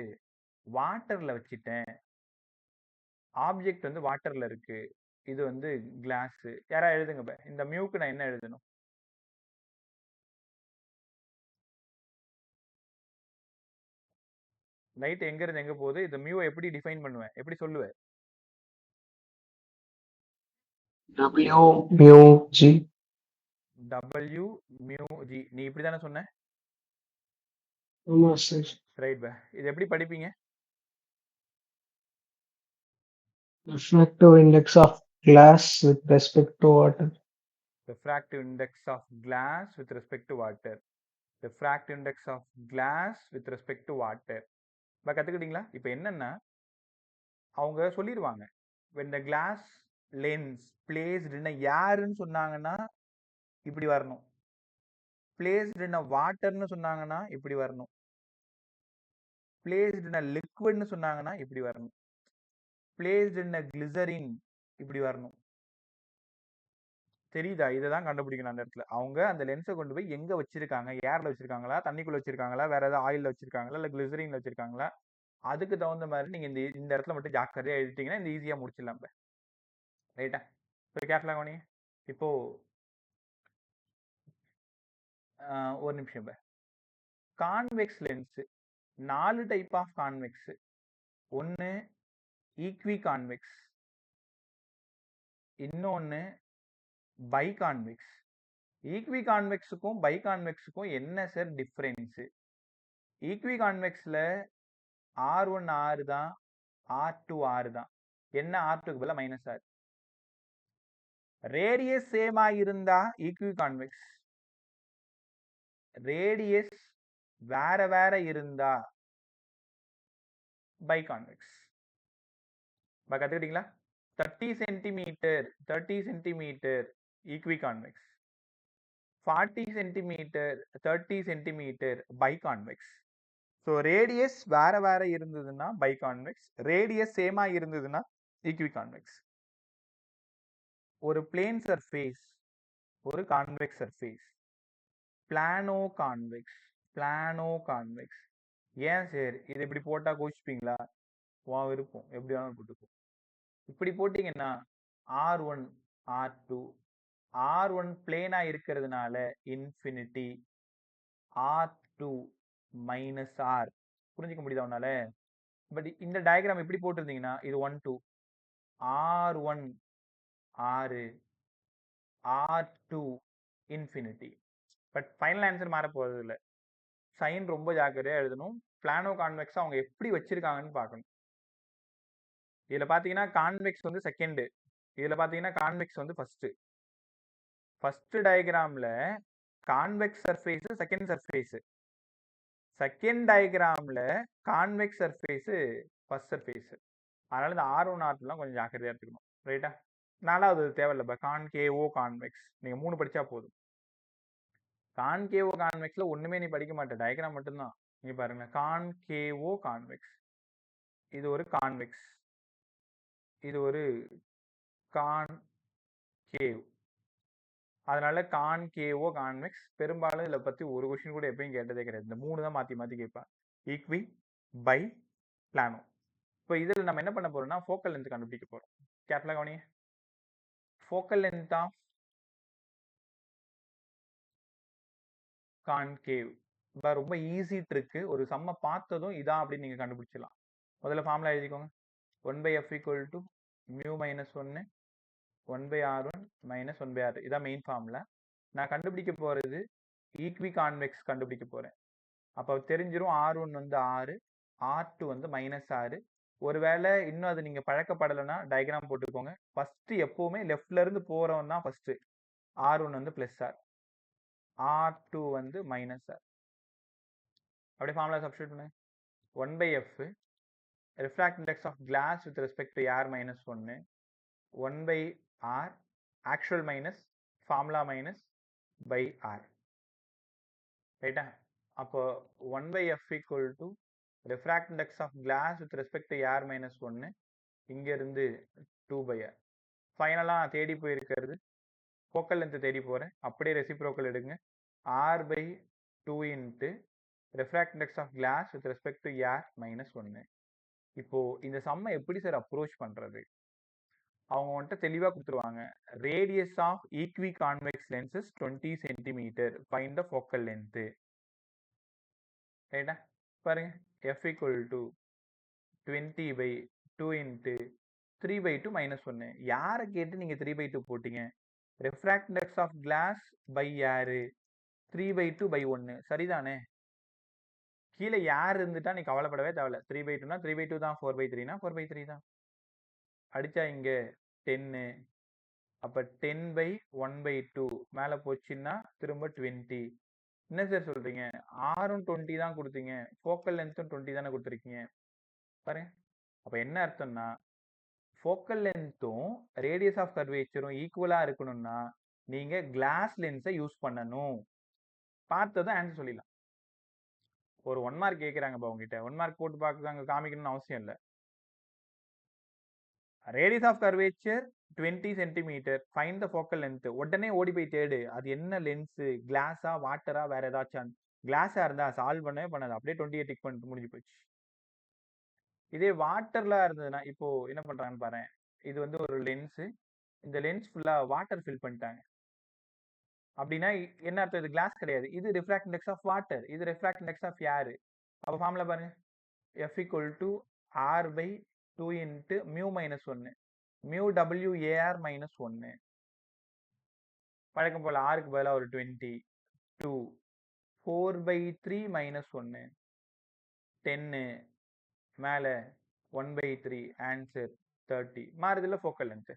வாட்டர்ல வச்சுட்டேன். ஆப்ஜெக்ட் வந்து வாட்டர்ல இருக்கு, இது வந்து கிளாஸ். யாரா எழுதுங்க. இந்த மியூக்கு நான் என்ன எழுதணும்? லைட் எங்க இருந்து எங்க போகுது? இந்த மியூவை எப்படி டிஃபைன் பண்ணுவேன், எப்படி சொல்லுவேன்? W mu G. W mu G. நீ இப்படி தானே சொன்ன? ஆமா சார். ரைட் பே. இது எப்படி படிப்பீங்க? Refractive index of glass with respect to water. Refractive index of glass with respect to water. Refractive index of glass with respect to water. கத்துக்கிட்டீங்களா? இப்போ என்னன்னா அவங்க சொல்லிடுவாங்க, when the glass lens placed in a airன்னு சொன்னாங்கன்னா இப்படி வரணும், placed in a waterன்னு சொன்னாங்கன்னா இப்படி வரணும், placed in a liquidன்னு சொன்னாங்கன்னா இப்படி வரணும், placed in a glycerin இப்படி வரணும். தெரியுதா? இதை தான் கண்டுபிடிக்கணும் அந்த இடத்துல. அவங்க அந்த லென்ஸை கொண்டு போய் எங்க வச்சிருக்காங்க, ஏர்ல வச்சிருக்காங்களா, தண்ணிக்குள்ள வச்சிருக்காங்களா, வேற ஏதாவது ஆயில்ல வச்சிருக்காங்களா, இல்ல கிளிசரின்ல வச்சிருக்காங்களா, அதுக்கு தகுந்த மாதிரி நீங்க இந்த இடத்துல மட்டும் ஜாக்கிரதையா எழுதிட்டீங்கன்னா இந்த ஈஸியா முடிச்சிடலாம். ரைட்டா? கேர்ஃபுல்லா கவனிங்க. இப்போ ஒரு நிமிஷம். Convex lens 4 type of convex. ஒன்னு ஈக்வி கான்வெக்ஸ், இன்னொன்னு பை கான்வெக்ஸ். ஈக்வி கான்வெக்ஸுக்கும் பை கான்வெக்ஸுக்கும் என்ன சார் டிஃபரன்ஸ்? ஈக்வி கான்வெக்ஸ்ல R1 R தான், R2 R தான். என்ன R2க்கு பதிலா -R? ரேடியஸ் சேமா இருந்தா ஈக்வி கான்வெக்ஸ், ரேடியஸ் வேற வேற இருந்தா பை கான்வெக்ஸ். கத்துக்கிட்டீங்களா? 30 centimetre equiconvex, 40 centimetre 30 centimetre biconvex. So radius வேற வேற இருந்ததுன்னா பை கான்வெக்ஸ், ரேடியஸ் சேமா இருந்ததுன்னா ஈக்வி கான்வெக்ஸ். ஒரு பிளேன் சர்ஃபேஸ், ஒரு convex surface, planoconvex, planoconvex. ஏன் சார் இது இப்படி போட்டா கோச்சிப்பீங்களா? வா விருப்பம், எப்படி வேணாலும் போட்டுக்கும். இப்படி போட்டீங்கன்னா R1 R2, R1 பிளேனா இருக்கிறதுனால இன்ஃபினிட்டி, R2 மைனஸ் ஆர். புரிஞ்சுக்க முடியுதா உன்னால? பட் இந்த டயக்ராம் எப்படி போட்டிருந்தீங்கன்னா இது 1 2, R1 6, R2 infinity. But final answer மாற போறது இல்லை. சைன் ரொம்ப ஜாக்கிரதையா எழுதணும். பிளானோ கான்வெக்ஸ் அவங்க எப்படி வச்சிருக்காங்கன்னு பார்க்கணும். இதுல பாத்தீங்கன்னா கான்வெக்ஸ் வந்து செகண்ட், இதுல பாத்தீங்கன்னா கான்வெக்ஸ் வந்து ஃபர்ஸ்ட். ஃபர்ஸ்ட் டயக்ராம்ல convex surface second surface, second டயக்ராம்ல கான்வெக்ஸ் சர்ஃபேஸ் ஃபர்ஸ்ட் சர்ஃபேஸ். அதனால இந்த R1 R2 கொஞ்சம் ஜாக்கிரதையா எடுத்துக்கணும். ரைட்டா? நாலாவது தேவையில்ல, கான்கேவோ கான்வெக்ஸ் நீங்க 3 படிச்சா போதும். கான்கேவோ கான்வெக்ஸ்ல ஒண்ணுமே நீ படிக்க மாட்டே, டயக்ராம் மட்டும்தான். நீங்க பாருங்க, கான்கேவோ கான்வெக்ஸ், இது ஒரு கான்வெக்ஸ், இது ஒரு கான்கேவ். அதனால கான்கேவோ கான்வெக்ஸ். பெரும்பாலும் இதை பத்தி ஒரு கொஸ்டின் கூட எப்பயும் கேட்டதே கிடையாது. இந்த 3 தான் மாத்தி மாத்தி கேட்பாங்க, ஈக்வி, பை, பிளானோ. இப்போ இதில் நம்ம என்ன பண்ண போறோம்னா ஃபோக்கல் லென்த் கண்டுபிடிக்க போறோம். கேர்ஃபுல்லா கவனிங்க. ஃபோக்கல் லென்த் ஆஃப் கான்கேவ் ரொம்ப ஈஸி ட்ரிக்கு. ஒரு சம்ம பார்த்ததும் இதான் அப்படின்னு நீங்க கண்டுபிடிச்சிடலாம். முதல்ல ஃபார்முலா எழுதிக்கோங்க. 1/f = μ - 1 1/r1 - 1/r2. இதான் மெயின் ஃபார்முலா. நான் கண்டுபிடிக்க போறது ஈக்வி கான்வெக்ஸ் கண்டுபிடிக்க போறேன். அப்போ தெரிஞ்சிரும் R1 வந்து 6, R2 வந்து -6. ஒருவேளை இன்னும் அது நீங்க பழக்கப்படலைன்னா டயக்ராம் போட்டுக்கோங்க. ஃபர்ஸ்ட் எப்பவுமே லெஃப்ட்ல இருந்து போறவன் தான் ஃபர்ஸ்ட். R1 வந்து +R, R2 வந்து -R. அப்படியே ஃபார்முலா சப்ஸ்டிட்யூட் பண்ணுங்க. 1/f refractive index of glass with respect to air -1, 1/r actual minus formula minus by r. ரைட்டா? அப்போ 1/f = refractive index of glass with respect to air -1, இங்க இருந்து 2/r. ஃபைனலா தேடி போயிருக்கிறது ஃபோக்கல் லென்த் தேடி போறேன். அப்படியே ரெசிப்ரோக்கல் எடுங்க. r/2 × refractive index of glass with respect to air -1. இப்போ இந்த சம்மை எப்படி சார் அப்ரோச் பண்றது? அவங்க வந்துட்டு தெளிவா கொடுத்துருவாங்க. Radius of equi convex lenses 20 centimetre, find the focal length. ரைட்டா? பாருங்க, f = 20/2 × 3/2 - 1. யாரை கேட்டு நீங்க 3/2 போட்டீங்க? refractive index of glass by air 3/2/1. சரிதானே? கீழே யார் இருந்துட்டா நீ கவலைப்படவே தேவையில்ல. 3/2னா 3/2 தான், 4/3னா 4/3 தான். அடிச்சா இங்க 10, அப்ப 10/1/2 மேல போச்சுன்னா திரும்ப 20. என்ன சார் சொல்றீங்க? R1 20 தான் கொடுத்தீங்க, ஃபோக்கல் லென்த்தும் 20 தானே கொடுத்துருக்கீங்க. பாருங்க, அப்ப என்ன அர்த்தம்னா ஃபோக்கல் லென்த்தும் ரேடியஸ் ஆஃப் கர்வேச்சரும் ஈக்குவலா இருக்கணும்னா நீங்க கிளாஸ் லென்ஸை யூஸ் பண்ணணும். பார்த்ததும் ஆன்சர் சொல்லிடலாம். ஒரு 1 மார்க் கேட்குறாங்கப்பா உங்ககிட்ட, 1 மார்க் போட்டு பார்க்குறாங்க காமிக்கணும்னு அவசியம் இல்லை. Radius of curvature 20 centimetre, find the focal length. உடனே ஓடி போய் தேடு, அது என்ன லென்ஸ், கிளாஸா வாட்டரா வேற ஏதாச்சும். கிளாஸா இருந்தா சால்வ் பண்ணவே பண்ணாது, அப்படியே 20 டிக் பண்ணிட்டு முடிஞ்சு போச்சு. இதே வாட்டர்ல இருந்ததுன்னா இப்போ என்ன பண்றாங்கன்னு பாரு. இது வந்து ஒரு லென்ஸ், இந்த லென்ஸ் ஃபுல்லா வாட்டர் ஃபில் பண்ணிட்டாங்க அப்படின்னா என்ன அர்த்தம்? இது கிளாஸ் கிடையாது, இது ரிஃப்ராக்ட் இண்டெக்ஸ் ஆஃப் வாட்டர், இது ரிஃப்ராக்ட் இண்டெக்ஸ் ஆஃப் ஏர். அப்போ ஃபார்முலா பாருங்க, f = r/2 × μ - 1 μWAR -1. வழக்கம் போல ஆருக்கு பதிலாக ஒரு 20, 2, 4/3 - 1, 10 மேல 1/3, ஆன்சர் 30. மாறுதில்ல focal length.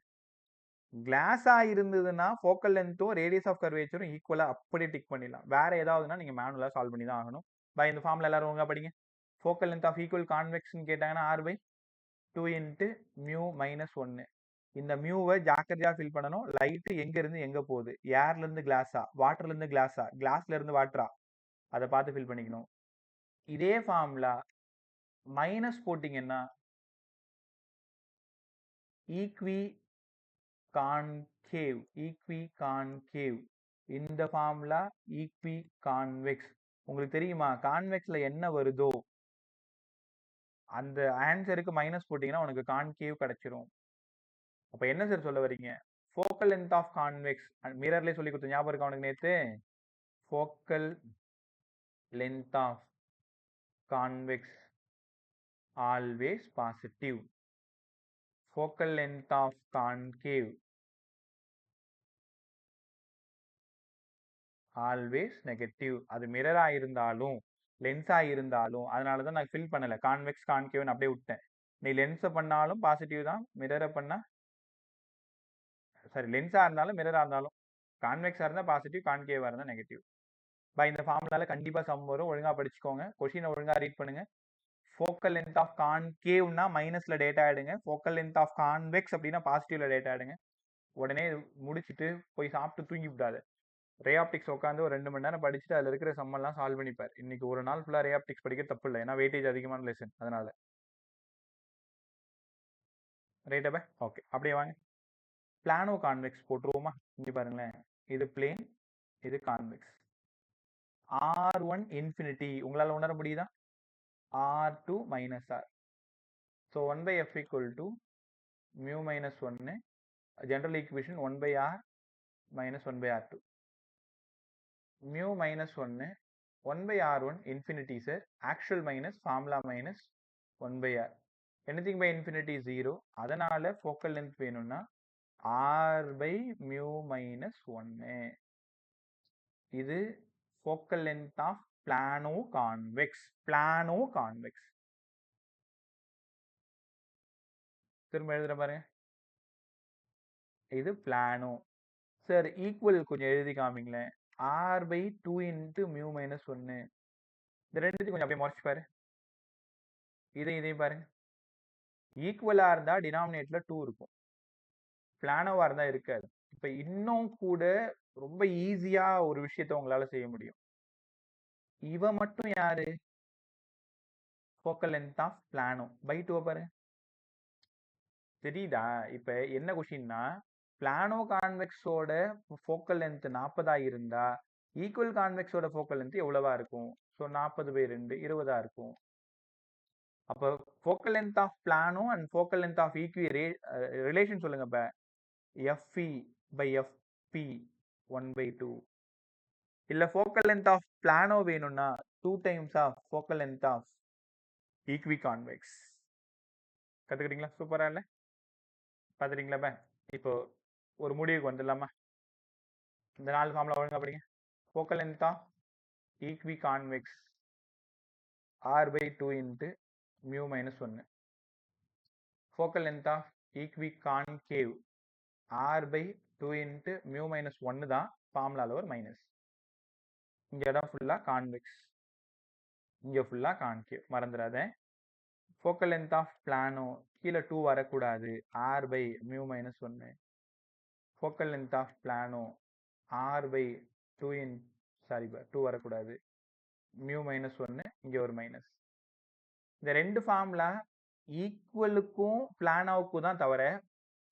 கிளாஸா இருந்ததுன்னா ஃபோக்கல் லென்த்தும் ரேடியஸ் ஆஃப் கர்வேச்சரும் ஈக்குவலா அப்படியே டிக் பண்ணிடலாம். வேற ஏதாவதுன்னா நீங்க மேனுவலா சால்வ் பண்ணி தான் ஆகணும். பை இந்த ஃபார்முலா எல்லாரும் ஒழுங்கா படிங்க. ஃபோக்கல் லென்த் ஆஃப் ஈக்குவல் கான்வெக்ஸ்னு கேட்டாங்கன்னா r/2 இன்ட்டு மியூ மைனஸ் 1. இந்த மியூவை ஜாக்கிரதையா ஃபில் பண்ணணும். லைட் எங்க இருந்து எங்க போகுது, ஏர்ல இருந்து கிளாஸா, வாட்டர்ல இருந்து கிளாஸா, கிளாஸ்ல இருந்து வாட்டரா, அதை பார்த்து ஃபில் பண்ணிக்கணும். இதே ஃபார்முலா மைனஸ் போட்டிங்கன்னா ஈக்வி கான்கேவ் இந்த ஃபார்முலா ஈக்வி கான்வெக்ஸ். உங்களுக்கு தெரியுமா கான்வெக்ஸ்ல என்ன வருதோ அந்த ஆன்சருக்கு மைனஸ் போட்டீங்கன்னா உனக்கு கான்கேவ் கிடைச்சிரும். அப்ப என்ன சார் சொல்ல வரீங்க? ஃபோக்கல் லென்த் ஆஃப் கான்வெக்ஸ் மிரர்லயே சொல்லி கொடுத்த ஞாபகம் இருக்கா உனக்கு நேத்து? Focal length of convex always positive. Focal length of concave always negative. அது மிரரா இருந்தாலும் லென்ஸா இருந்தாலும், அதனால தான் நான் ஃபில் பண்ணல, கான்வெக்ஸ் கான்கேவ்னு அப்படியே விட்டேன். நீ லென்ஸை பண்ணாலும் பாசிட்டிவ் தான், மிரரை பண்ணா சாரி லென்ஸா இருந்தாலும் மிரரா இருந்தாலும், கான்வெக்ஸா இருந்தா பாசிட்டிவ், கான்கேவா இருந்தா நெகட்டிவ். பை இந்த ஃபார்முலால கண்டிப்பா சம் வரும். ஒழுங்கா படிச்சுக்கோங்க, கொஸ்டினை ஒழுங்கா ரீட் பண்ணுங்க. ஃபோக்கல் லென்த் ஆஃப் கான்கேவ்னா மைனஸ்ல டேட்டா எடுங்க, ஃபோக்கல் லென்த் ஆஃப் கான்வெக்ஸ் அப்படின்னா பாசிட்டிவ்ல டேட்டா எடுங்க. உடனே முடிச்சுட்டு போய் சாப்பிட்டு தூங்கி விடாது. ரே ஆப்டிக்ஸ் உட்காந்து ஒரு 2 மணி நேரம் படிச்சுட்டு அதில் இருக்கிற சம்மெல்லாம் சால்வ் பண்ணிப்பார். இன்னைக்கு ஒரு நாள் ஃபுல்லாக ரே ஆப்டிக்ஸ் படிக்க தப்பு இல்லை, ஏன்னா வெயிட்டேஜ் அதிகமான லெசன், அதனால. ரைட்டா? ஓகே, அப்படியே வாங்க பிளானோ கான்வெக்ஸ் போட்டுருவோமா? இங்கே பாருங்களேன், இது பிளேன், இது கான்வெக்ஸ். R1 இன்ஃபினிட்டி உங்களால் உணர முடியுதா? R2 minus R. So 1/f = mu minus 1, general equation 1/r minus 1/r2. Mu minus 1 1/r1 infinity sir, actual minus formula minus 1/r. Anything by infinity 0. அதனால ஃபோக்கல் லென்த் வேணும்னா r/மியூ minus 1. இது focal length of plano convex. திரும்ப எழுதுற பாருங்க, இது பிளானோ. Sir equal கொஞ்சம் எழுதி காமிங்களேன். r/2 into mu minus 1. இந்த ரெண்டுத்தையும் கொஞ்சம் அப்படியே முறைச்சு பாரு. இதையும் பாருங்க. ஈக்குவலா இருந்தா டினாமினேட்ல 2 இருக்கும், பிளானோவா இருந்தா இருக்காது. இப்ப இன்னும் கூட ரொம்ப ஈஸியா ஒரு விஷயத்த உங்களால செய்ய முடியும். இவ மட்டும் யாரு? Focal length of plano. By 2 பாரு, தெரியுதா? இப்ப என்ன கொஸ்டின்னா, பிளானோ கான்வெக்ஸோட ஃபோக்கல் லென்த் 40 இருந்தா ஈக்குவல் கான்வெக்ஸோட ஃபோக்கல் லென்த் எவ்வளவா இருக்கும்? ஸோ 40/2 20 இருக்கும். அப்போ focal length of plano and focal length of equi relation சொல்லுங்க. இப்ப FE/FP 1/2. இல்ல ஃபோக்கல் லென்த் ஆஃப் பிளானோ வேணும்னா 2 times of focal length of equi convex. கத்துக்கிட்டீங்களா? சூப்பரா இல்ல? பாத்துட்டீங்களா? இப்போ ஒரு முடிவுக்கு வந்துடலாமா? இந்த 4 ஃபார்முலா ஒழுங்கா படிங்க. Focal length of equi convex r/2 into mu minus 1. Focal length of equi concave r/2 into mu minus 1 தான் ஃபார்முலால ஒரு மைனஸ். இங்க இடம் ஃபுல்லா கான்வெக்ஸ், இங்க ஃபுல்லா கான்கேவ், மறந்துடாத. ஃபோக்கல் லென்த் ஆஃப் பிளானோ கீழே 2 வரக்கூடாது, r/மியூ minus 1. Focal length of plano r/2 2 வரக்கூடாது, மியூ மைனஸ் 1, இங்க ஒரு மைனஸ். இந்த ரெண்டு ஃபார்முலா ஈக்குவலுக்கும் பிளானோவுக்கும் தான் தவிர,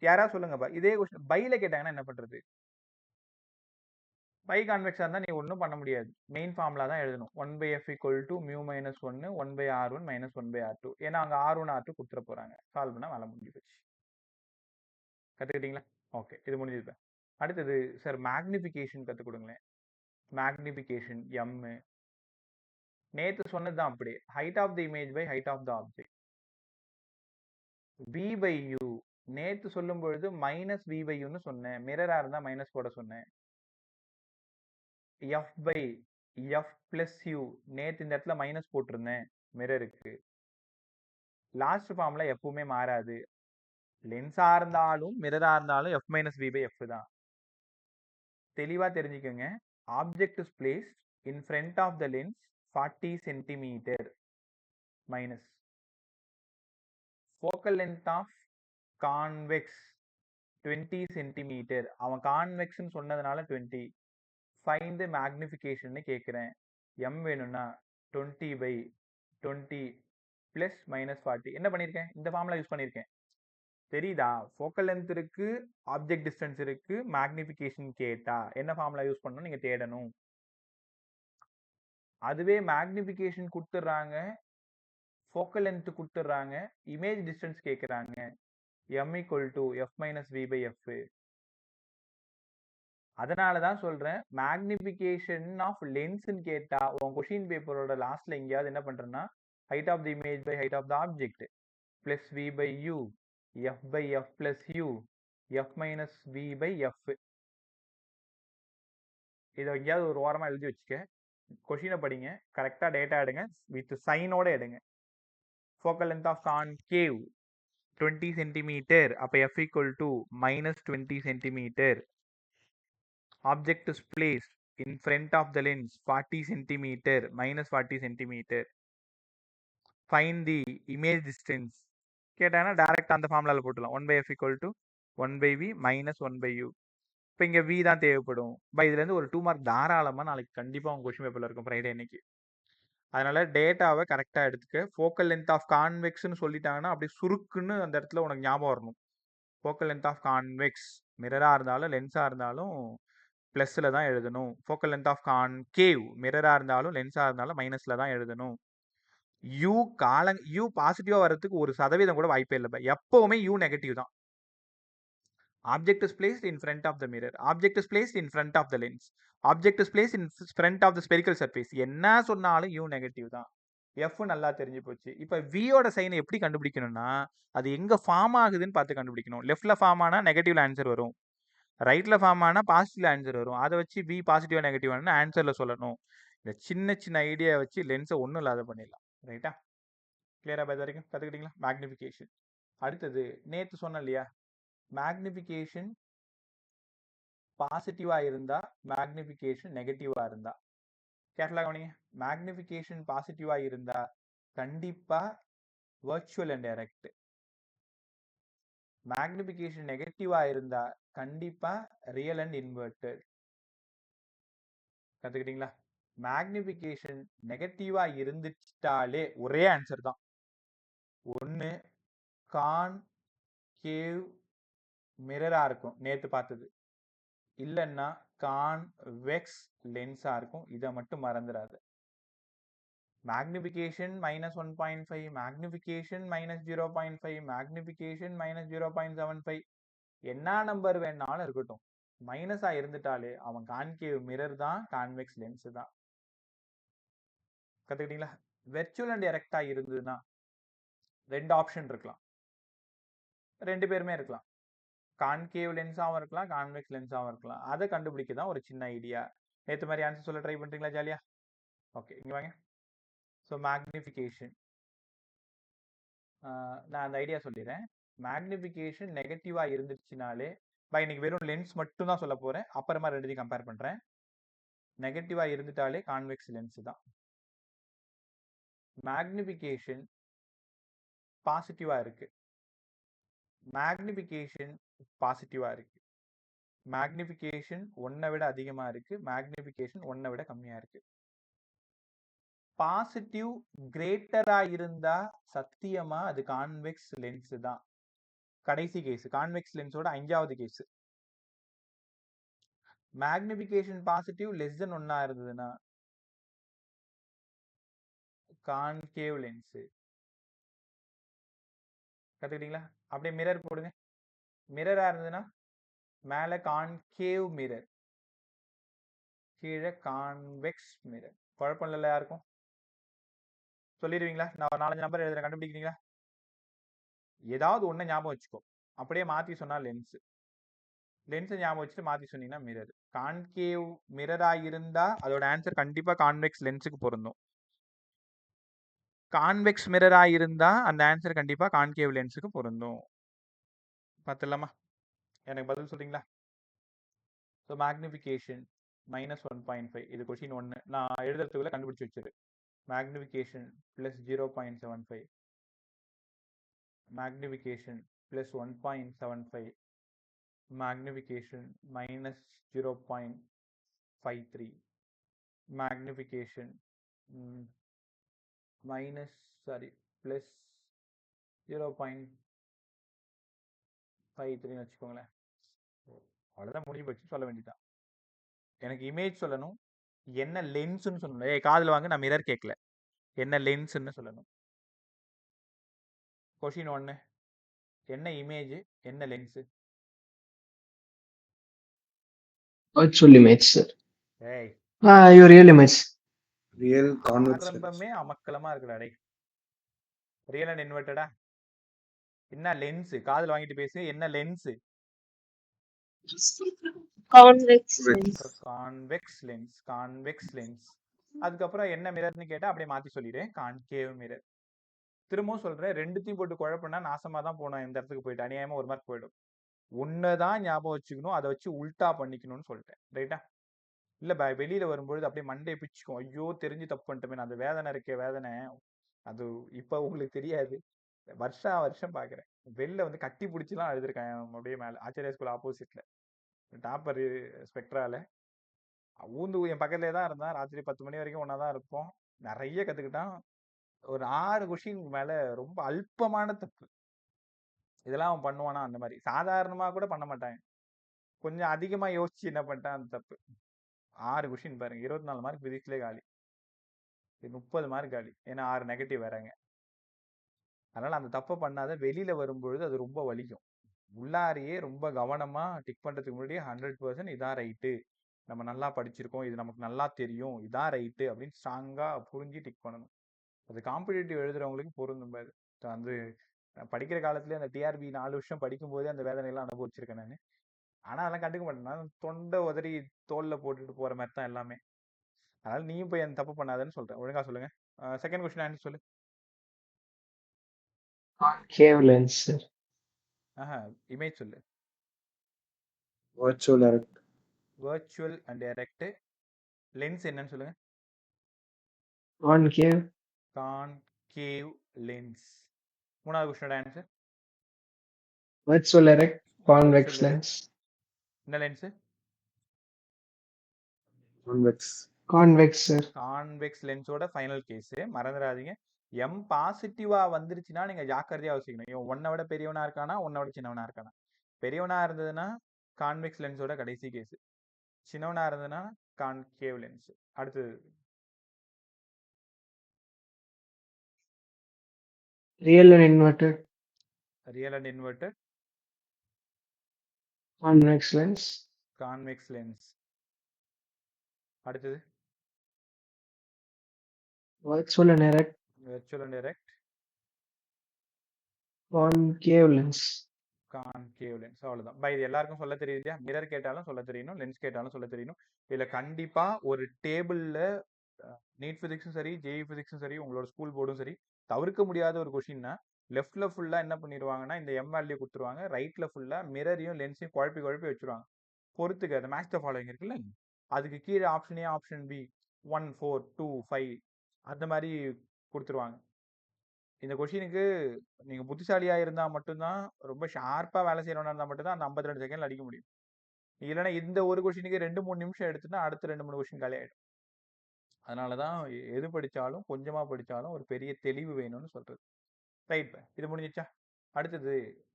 யாராவது சொல்லுங்கப்பா, இதே கொஸ்டின் பைல கேட்டாங்கன்னா என்ன பண்றது? பை கான்வெக்ஸா இருந்தா நீ ஒன்றும் பண்ண முடியாது, மெயின் ஃபார்முலா தான் எழுதணும். 1/f = mu minus 1 1/r1 minus 1/r2. ஏன்னா அங்க r1 r2 கொடுத்துட போறாங்க, சால்வ் பண்ணா வேலை முடிஞ்சு போச்சு. கத்துக்கிட்டீங்களா? ஓகே, இது முடிஞ்சது. அடுத்தது சார் மேக்னிஃபிகேஷன் கற்றுக் கொடுங்களேன். Magnification m. நேத்து சொன்னதுதான் அப்படியே, height of the image by height of the object. v/u நேத்து சொல்லும் பொழுது மைனஸ் v/uன்னு சொன்னேன், மிரரா இருந்தா மைனஸ் போட சொன்னேன். f/f+u நேத்து இந்த இடத்துல மைனஸ் போட்டிருந்தேன் மிரருக்கு. லாஸ்ட் ஃபார்முலா எப்பவுமே மாறாது, லென்ஸா இருந்தாலும் மிரரா இருந்தாலும் f minus v by f தான். தெளிவா தெரிஞ்சுக்கோங்க. Object is placed in front of the lens 40 centimetre minus focal length of convex 20 centimetre. அவன் கான்வெக்ஸ்ன்னு சொன்னதுனால 20. ஃபைண்ட் தி மேக்னிஃபிகேஷன் கேட்குறேன். m வேணும்னா 20/20 பிளஸ் மைனஸ் 40. என்ன பண்ணியிருக்கேன்? இந்த ஃபார்முலா யூஸ் பண்ணியிருக்கேன். தெரியுதா? ஃபோக்கல் லென்த் இருக்கு, ஆப்ஜெக்ட் டிஸ்டன்ஸ் இருக்கு, மேக்னிஃபிகேஷன் கேட்டா என்ன ஃபார்முலா யூஸ் பண்ணணும் நீங்க தேடணும். அதுவே மேக்னிஃபிகேஷன் கொடுத்துட்றாங்க, ஃபோக்கல் லென்த் கொடுத்துட்றாங்க, இமேஜ் டிஸ்டன்ஸ் கேட்குறாங்க. m = f minus v by f. அதனால தான் சொல்றேன், மேக்னிஃபிகேஷன் ஆஃப் லென்ஸ்ன்னு கேட்டா உன் கொஷின் பேப்பரோட லாஸ்ட்ல எங்கேயாவது என்ன பண்றேன்னா height of the image by height of the object plus v by u, f by f plus u, f minus v by f. இதை எங்கேயாவது ஒரு ஓரமாக எழுதி வச்சுக்க. கொஷினை படிங்க, கரெக்டாக டேட்டா எடுங்க, வித் சைனோட எடுங்க. Focal length of concave 20 centimetre. அப்போ f = minus 20 centimetre. Object is placed in front of the lens 40 centimetre minus 40 centimetre. Find the image distance கேட்டாங்கன்னா டேரெக்டாக அந்த ஃபார்முலாவில் போட்டுடலாம். 1/f = 1/v minus 1/u. இப்போ இங்கே v தான் தேவைப்படும். இதுலேருந்து ஒரு 2 மார்க் தாராளமாக நாளைக்கு கண்டிப்பாக உங்கள் கொஷின் பேப்பரில் இருக்கும் ஃப்ரைடே அன்னைக்கு. அதனால டேட்டாவை கரெக்டாக எடுத்துக்க. ஃபோக்கல் லென்த் ஆஃப் கான்வெக்ஸ்ன்னு சொல்லிட்டாங்கன்னா அப்படி சுருக்குன்னு அந்த இடத்துல உனக்கு ஞாபகம் வரணும். ஃபோக்கல் லென்த் ஆஃப் கான்வெக்ஸ் மிரராக இருந்தாலும் லென்ஸாக இருந்தாலும் ப்ளஸில் தான் எழுதணும். ஃபோக்கல் லென்த் ஆஃப் கான்கேவ் மிரராக இருந்தாலும் லென்ஸாக இருந்தாலும் மைனஸில் தான் எழுதணும். யூ பாசிட்டிவாக வர்றதுக்கு 1% கூட வாய்ப்பே இல்லை. எப்பவுமே யூ நெகட்டிவ் தான். Object is placed in front of the mirror. Object is placed in front of the lens. Object is placed in front of the spherical surface. என்ன சொன்னாலும் u நெகட்டிவ் தான். f நல்லா தெரிஞ்சு போச்சு. இப்போ v ஓட சைனை எப்படி கண்டுபிடிக்கணும்னா அது எங்க ஃபார்ம் ஆகுதுன்னு பார்த்து கண்டுபிடிக்கணும். லெஃப்ட்ல ஃபார்ம் ஆனா நெகட்டிவ்ல ஆன்சர் வரும், ரைட்ல ஃபார்ம் ஆனா பாசிட்டிவ்ல ஆன்சர் வரும். அதை வச்சு v பாசிட்டிவா நெகட்டிவானு ஆன்சர்ல சொல்லணும். இந்த சின்ன சின்ன ஐடியா வச்சு லென்ஸை ஒன்றும் இல்லாத பண்ணிடலாம். ரைட்டா? கிளியரா இது வரைக்கும் கற்றுக்கிட்டீங்களா? மேக்னிஃபிகேஷன். அடுத்தது நேற்று சொன்னேன் இல்லையா, மேக்னிஃபிகேஷன் பாசிட்டிவா இருந்தா மேக்னிஃபிகேஷன் நெகட்டிவா இருந்தா கேர்ஃபுல்லா கவனிங்க. மேக்னிஃபிகேஷன் பாசிட்டிவா இருந்தா கண்டிப்பா வர்ச்சுவல் அண்ட் டைரக்ட். மேக்னிஃபிகேஷன் நெகட்டிவா இருந்தா கண்டிப்பா ரியல் அண்ட் இன்வெர்டட். கத்துக்கிட்டீங்களா? மேக்னிஃபிகேஷன் நெகட்டிவா இருந்துட்டாலே ஒரே ஆன்சர் தான். ஒன்னு கான்கேவ் மிரரா இருக்கும் நேத்து பார்த்தது, இல்லைன்னா கான்வெக்ஸ் லென்ஸா இருக்கும். இதை மட்டும் மறந்துடாது. மேக்னிஃபிகேஷன் -1.5, மேக்னிஃபிகேஷன் -0.5, மேக்னிஃபிகேஷன் -0.75, என்ன நம்பர் வேணாலும் இருக்கட்டும், மைனஸா இருந்துட்டாலே அவன் கான்கேவ் மிரர் தான், கான்வெக்ஸ் லென்ஸ் தான். கத்துக்கிட்டீங்களா? வெர்ச்சுவல் அண்ட் டைரக்டா இருந்ததுன்னா 2 ஆப்ஷன் இருக்கலாம், 2 பேருமே இருக்கலாம். கான்கேவ் லென்ஸாகவும் இருக்கலாம், கான்வெக்ஸ் லென்ஸாகவும் இருக்கலாம். அதை கண்டுபிடிக்க தான் ஒரு சின்ன ஐடியா. நேற்று மாதிரி ஆன்சர் சொல்ல ட்ரை பண்ணுறீங்களா ஜாலியா? ஓகே, இங்கே வாங்க. ஸோ மேக்னிஃபிகேஷன் நான் அந்த ஐடியா சொல்லிடுறேன். மேக்னிஃபிகேஷன் நெகட்டிவாக இருந்துச்சுனாலே இன்னைக்கு வெறும் லென்ஸ் மட்டும் தான் சொல்ல போகிறேன், அப்புறமா ரெண்டுத்தையும் கம்பேர் பண்ணுறேன். நெகட்டிவாக இருந்துட்டாலே கான்வெக்ஸ் லென்ஸ் தான். மேக்னிஃபிகேஷன் பாசிட்டிவாக இருக்கு, மேக்னிஃபிகேஷன் பாசிட்டிவா இருக்கு, மேக்னிஃபிகேஷன் 1 விட அதிகமா இருக்கு, மேக்னிஃபிகேஷன் 1 விட கம்மியா இருக்கு. பாசிட்டிவ் கிரேட்டரா இருந்தா சத்தியமா அது கான்வெக்ஸ் லென்ஸ் தான். கடைசி கேஸ், கான்வெக்ஸ் லென்ஸோட 5வது case. Magnification positive less than 1 இருந்ததுன்னா கான்கேவ் லென்ஸ். கத்துக்கிட்டீங்களா? அப்படியே மிரர் போடுங்க. மிரரா இருந்ததுன்னா மேல கான்கேவ் மிரர், கீழே கான்வெக்ஸ் மிரர். குழப்பம் இல்லை யாருக்கும்? சொல்லிடுவீங்களா? நான் ஒரு 4-5 நம்பர் எழுதுறேன், கண்டுபிடிக்கிறீங்களா? ஏதாவது ஒன்று ஞாபகம் வச்சுக்கோ. அப்படியே மாற்றி சொன்னால் லென்ஸு, லென்ஸை ஞாபகம் வச்சுட்டு மாற்றி சொன்னீங்கன்னா மிரர். கான்கேவ் மிரராக இருந்தால் அதோட ஆன்சர் கண்டிப்பாக கான்வெக்ஸ் லென்ஸுக்கு பொருந்தும். கான்வெக்ஸ் மிரராக இருந்தால் அந்த ஆன்சர் கண்டிப்பாக கான்கேவ் லென்ஸுக்கு பொருந்தும். பார்த்துடலாமா? எனக்கு பதில் சொல்றீங்களா? ஸோ மேக்னிஃபிகேஷன் -1.5 இது கொஷின் 1. நான் எழுதுறதுக்குள்ள கண்டுபிடிச்சி வச்சிரு. மேக்னிஃபிகேஷன் +0.75, மேக்னிஃபிகேஷன் +1.75, மேக்னிஃபிகேஷன் -0.53, மேக்னிஃபிகேஷன் +0.53 வச்சுக்கோங்களேன். அவ்வளோதான், முடிஞ்சு போச்சு. சொல்ல வேண்டியதான். எனக்கு இமேஜ் சொல்லணும், என்ன லென்ஸ்ன்னு சொல்லணும். காதில் வாங்க, நான் மிரர் கேட்கல. என்ன லென்ஸ்ன்னு சொல்லணும். கொஷின் 1, என்ன இமேஜ், என்ன லென்ஸு? Virtual image, sir. ஏய், Your real image. Real convex ஆரம்பமே அமக்கலமா இருக்குடா டேய். ரியல் அண்ட் இன்வெர்ட்டடா? என்ன லென்ஸ்? காதில் வாங்கிட்டு பேசு. என்ன lens? Convex lens. Convex lens. Convex lens. அதுக்கப்புறம் என்ன மிரர்னு கேட்டா அப்படியே மாத்தி சொல்லிடுறேன், கான்கேவ் மிரர். திரும்பவும் சொல்றேன், ரெண்டுத்தையும் போட்டு குழப்பினா நாசமா தான் போனோம். இந்த இடத்துக்கு போயிட்டு அநியாயமா 1 மார்க் போயிடும். ஒன்னதான் ஞாபகம் வச்சுக்கணும், அதை வச்சு உல்டா பண்ணிக்கணும்னு சொல்லிட்டேன். ரைட்டா? இல்ல வெளியில வரும்பொழுது அப்படியே மண்டை பிச்சுக்கும். ஐயோ, தெரிஞ்சு தப்பு பண்ணிட்டோமே. அந்த வேதனை இருக்கே, வேதனை அது இப்ப உங்களுக்கு தெரியாது. வருஷம் பாக்குறேன். வெளில வந்து கட்டி பிடிச்சிலாம் எழுதிருக்கேன் அப்படியே மேல. ஆச்சாரியா ஸ்கூல் ஆப்போசிட்ல டாப்பர் ஸ்பெக்ட்ரால ஊந்து என் பக்கத்துலேயே தான் இருந்தான். ராத்திரி 10 மணி வரைக்கும் ஒன்னா தான் இருப்போம். நிறைய கத்துக்கிட்டான். ஒரு 6 கொஷின் மேல ரொம்ப அல்பமான தப்பு. இதெல்லாம் அவன் பண்ணுவானா? அந்த மாதிரி சாதாரணமா கூட பண்ண மாட்டாங்க. கொஞ்சம் அதிகமா யோசிச்சு என்ன பண்ணிட்டான் அந்த தப்பு. 6 கொஷின் பாருங்க, 24 மார்க் பிசிக்ஸ்லேயே காலி. 30 மார்க் காலி. ஏன்னா 6 நெகட்டிவ் வராங்க. அதனால அந்த தப்பை பண்ணாத. வெளியில வரும்பொழுது அது ரொம்ப வலிக்கும். உள்ளாரியே ரொம்ப கவனமா டிக் பண்றதுக்கு முன்னாடியே 100% இதான் ரைட்டு, நம்ம நல்லா படிச்சிருக்கோம், இது நமக்கு நல்லா தெரியும், இதான் ரைட்டு அப்படின்னு ஸ்ட்ராங்கா புரிஞ்சு டிக் பண்ணணும். அது காம்படிட்டிவ் எழுதுறவங்களுக்கு பொருந்தும் பாரு. வந்து படிக்கிற காலத்துல அந்த டிஆர்பி 4 வருஷம் படிக்கும் போதே அந்த வேதனையெல்லாம் அனுபவிச்சிருக்கேன் நான். ஆனா அதெல்லாம் கண்டுக்க மாட்டேன். நான் தொண்டை உதறி தோல்ல போட்டுட்டு போற மாதிரி தான் எல்லாமே. அதனால நீயும் போய் அந்த தப்பு பண்ணாதன்னு சொல்றேன். ஒழுங்கா சொல்லுங்க. செகண்ட் கொஸ்டின் ஆன்சர் சொல்லு. Concave lens, sir. இமேஜ் சொல்லு. Virtual erect. Virtual and erect. Lens என்னன்னு சொல்லுங்க. Concave. Concave lens. மூணாவது கொஸ்டினோட answer. Virtual erect. Convex Virtual erect. lens. என்ன lens? Convex. Convex, sir. Convex லென்ஸோட ஃபைனல் கேஸ். மறந்துடாதீங்க. எம் பாசிட்டிவா வந்துருச்சுன்னா நீங்க ஜாக்கிரதையா யோசிக்கணும். இவன் 1 விட பெரியவனா இருக்கானா, 1 விட சின்னவனா இருக்கானா. பெரியவனா இருந்ததுன்னா கான்வெக்ஸ் லென்ஸோட கடைசி கேஸ். சின்னவனா இருந்ததுன்னா கான்கேவ் லென்ஸ். அடுத்தது Real and inverted. Real and inverted. Convex lens. Convex lens. அடுத்தது Virtual and erect. Virtual and erect. Concave lens. Concave lens. அவ்வளவுதான். பை இது எல்லாருக்கும் சொல்ல தெரியுது இல்லையா? மிரர் கேட்டாலும் சொல்ல தெரியணும், லென்ஸ் கேட்டாலும் சொல்ல தெரியணும். இதுல கண்டிப்பா ஒரு டேபிள்ல நீட் பிசிக்ஸும் சரி, ஜேஇ பிசிக்ஸும் சரி, உங்களோட ஸ்கூல் போர்டும் சரி, தவிர்க்க முடியாத ஒரு கொஸ்டின்னா லெஃப்ட்ல ஃபுல்லா என்ன பண்ணிடுவாங்கன்னா இந்த எம் வேல்யூ கொடுத்துருவாங்க. ரைட்ல ஃபுல்லா மிரரையும் லென்ஸையும் குழப்பி வச்சிருவாங்க. பொறுத்துக்க அந்த மேட்ச் த ஃபாலோயிங் இருக்குல்ல, அதுக்கு கீழே ஆப்ஷன் ஏ, ஆப்ஷன் பி, 1, 4, 2, 5 அந்த மாதிரி கொடுத்துருவாங்க. இந்த கொஷினுக்கு நீங்க புத்திசாலியா இருந்தா மட்டும்தான், ரொம்ப ஷார்ப்பா வேலை செய்யறவனா இருந்தா மட்டும்தான் அந்த 52 செகண்ட்ல அடிக்க முடியும். இல்லைன்னா இந்த ஒரு கொஷினுக்கு 2-3 நிமிஷம் எடுத்துன்னா அடுத்த 2-3 கொஷின் காலி ஆயிடும். அதனாலதான் எது படிச்சாலும் கொஞ்சமா படிச்சாலும் ஒரு பெரிய தெளிவு வேணும்னு சொல்றது. ரைட், இது முடிஞ்சிச்சா? அடுத்தது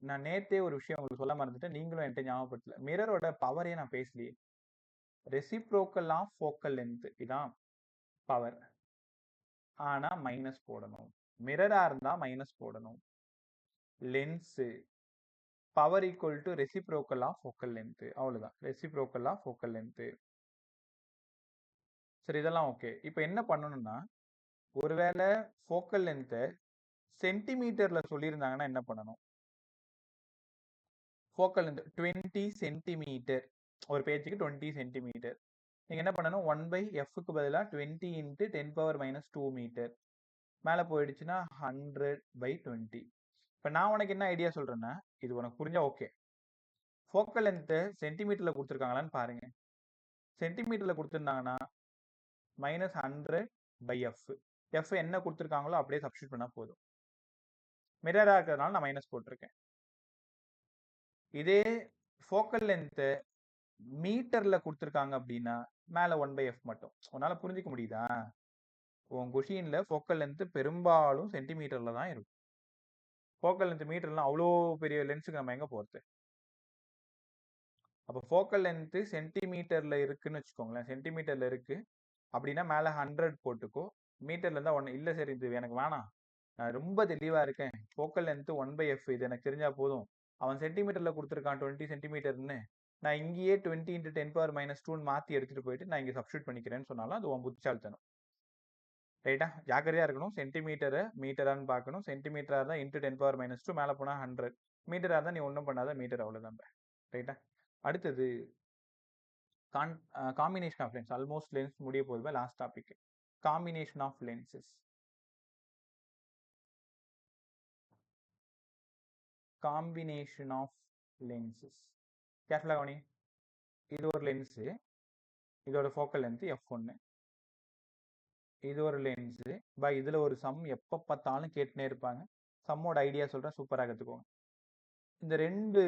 நான் நேத்தே ஒரு விஷயம் உங்களுக்கு சொல்ல மறந்துட்டேன், நீங்களும் என்கிட்ட ஞாபகப்படுத்தல. மிரரோட பவரே நான் பேசலையே. ரெசிப்ரோக்கல் ஆஃப் ஃபோக்கல் லென்த் இதான் பவர். ஆனா மைனஸ் போடணும். மிரரா இருந்தா மைனஸ் போடணும். Lens power equal to reciprocal of focal length. அவ்வளவுதான், ரெசிப்ரோக்கல் ஆஃப் ஃபோக்கல் லென்த். சரி, இதெல்லாம் ஓகே. இப்போ என்ன பண்ணணும்னா, ஒருவேளை ஃபோக்கல் லென்த்தை சென்டிமீட்டர்ல சொல்லியிருந்தாங்கன்னா என்ன பண்ணணும்? ஃபோக்கல் லென்த் 20 சென்டிமீட்டர், ஒரு பேஜுக்கு 20 சென்டிமீட்டர். நீங்க என்ன பண்ணணும்? 1/f பதிலாக 20 × 10⁻² மீட்டர். மேலே போயிடுச்சுன்னா 100/20. இப்போ நான் உனக்கு என்ன ஐடியா சொல்றேன்னா, இது உனக்கு புரிஞ்சா ஓகே, ஃபோக்கல் லென்த் சென்டிமீட்டர்ல கொடுத்துருக்காங்களான்னு பாருங்க. சென்டிமீட்டர்ல கொடுத்துருந்தாங்கன்னா -100/f. f என்ன கொடுத்துருக்காங்களோ அப்படியே சப்ஸ்டியூட் பண்ணா போதும். மிரரா இருக்கிறதுனால நான் மைனஸ் போட்டிருக்கேன். இதே ஃபோக்கல் லென்த் மீட்டர்ல கொடுத்துருக்காங்க அப்படின்னா மேல 1/f மட்டும். உன்னால புரிஞ்சுக்க முடியுதா? உன் கொஷின்ல ஃபோக்கல் லென்த் பெரும்பாலும் சென்டிமீட்டர்ல தான் இருக்கும். ஃபோக்கல் லென்த் மீட்டர்லாம் அவ்வளோ பெரிய லென்ஸுக்கு நம்ம எங்க போறது? அப்போ ஃபோக்கல் லென்த் சென்டிமீட்டர்ல இருக்குன்னு வச்சுக்கோங்களேன். சென்டிமீட்டர்ல இருக்கு அப்படின்னா மேல 100 போட்டுக்கோ. மீட்டர்ல இருந்தா 1 இல்ல சார் இது எனக்கு வேணாம், நான் ரொம்ப தெளிவா இருக்கேன், ஃபோக்கல் லென்த் 1/f இது எனக்கு தெரிஞ்சா போதும், அவன் சென்டிமீட்டர்ல கொடுத்துருக்கான் 20 சென்டிமீட்டர்னு, நான் இங்கேயே 20 × 10⁻²ன்னு மாத்தி எடுத்துட்டு போயிட்டு நான் இங்க சப்ஸ்டியூட் பண்ணிக்கிறேன்னு சொன்னாலும் அது உன் புத்திசாலித்தனம். ரைட்டா? ஜாக்கிரதையா இருக்கணும். சென்டிமீட்டரை மீட்டரான்னு பார்க்கணும். சென்டிமீட்டரா இருந்தா × 10⁻², மேல போனா 100. மீட்டரா இருந்தா நீ ஒன்றும் பண்ணாத, மீட்டர் அவ்வளவுதான். ரைட்டா? அடுத்தது combination of lens. Almost lens முடிய போகுது. Last topic, combination of lenses. Combination of lenses கேர்ஃபுல்லா கவனி. இது ஒரு லென்ஸ், இதோட ஃபோக்கல் லென்த் f1. இது ஒரு லென்ஸ். இதுல ஒரு சம் எப்ப பார்த்தாலும் கேட்டுனே இருப்பாங்க. சம்மோட ஐடியா சொல்றேன், சூப்பரா கத்துக்கோங்க. இந்த ரெண்டு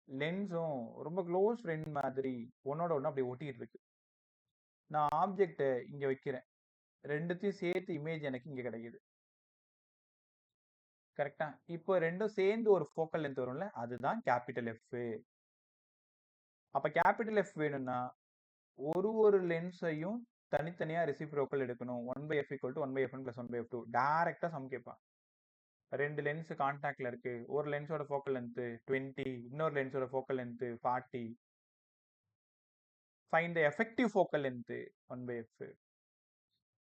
லென்ஸும் ரொம்ப க்ளோஸ் ஃப்ரெண்ட் மாதிரி ஒன்னோட ஒன்று அப்படி ஒட்டிட்டு இருக்கு. நான் ஆப்ஜெக்டை இங்க வைக்கிறேன், ரெண்டுத்தையும் சேர்த்து இமேஜ் எனக்கு இங்க கிடைக்குது. கரெக்டா? இப்போ ரெண்டும் சேர்ந்து ஒரு ஃபோக்கல் லென்த் வரும்ல, அதுதான் கேபிட்டல் F. அப்ப கேபிட்டல் F வேணும்னா ஒரு லென்ஸையும் தனித்தனியா ரெசிப்ரோக்கல் எடுக்கணும். 1/f = 1/f1 + 1/f2. டைரக்டா சம் கேட்பான். ரெண்டு லென்ஸ் கான்டாக்ட்ல இருக்கு, ஒரு லென்ஸோட ஃபோக்கல் லென்த் 20, இன்னொரு லென்ஸோட focal length 40. Find the effective focal length 1/f.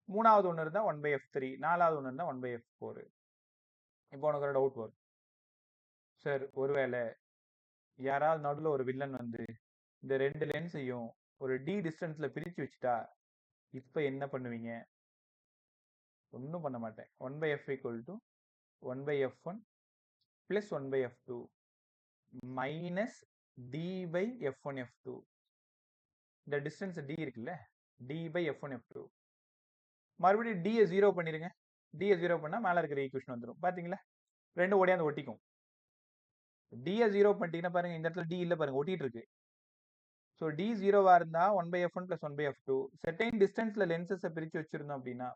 மூணாவது ஒன்று இருந்தா 1/f3, நாலாவது ஒன்று இருந்தா 1/f4. இப்போ உனக்கு ஒரு டவுட் வரும், சார் ஒருவேளை யாராவது நடுவில் ஒரு வில்லன் வந்து இந்த ரெண்டு லென்ஸையும் ஒரு d டிஸ்டன்ஸ்ல பிரிச்சு வச்சுட்டா இப்ப என்ன பண்ணுவீங்க? ஒன்றும் பண்ண மாட்டேன். 1/f = 1/f1 + 1/f2 - d/f1f2. இந்த டிஸ்டன்ஸ் d இருக்குல்ல, d/f1f2. மறுபடியும் d 0 பண்ணிருங்க. d 0 பண்ணா மேல இருக்கிற ஈக்குவேஷன் வந்துடும். பாத்தீங்களா? ரெண்டும் ஓடியாந்து ஒட்டிக்கும். d 0 பண்ணிட்டீங்கன்னா பாருங்க, இந்த இடத்துல d இல்ல பாருங்க, ஒட்டிட்டு இருக்கு. ஸோ d 0வா இருந்தா 1/f1 + 1/f2. செர்டைன் டிஸ்டன்ஸ்ல லென்சஸை பிரிச்சு வச்சிருந்தோம் அப்படின்னா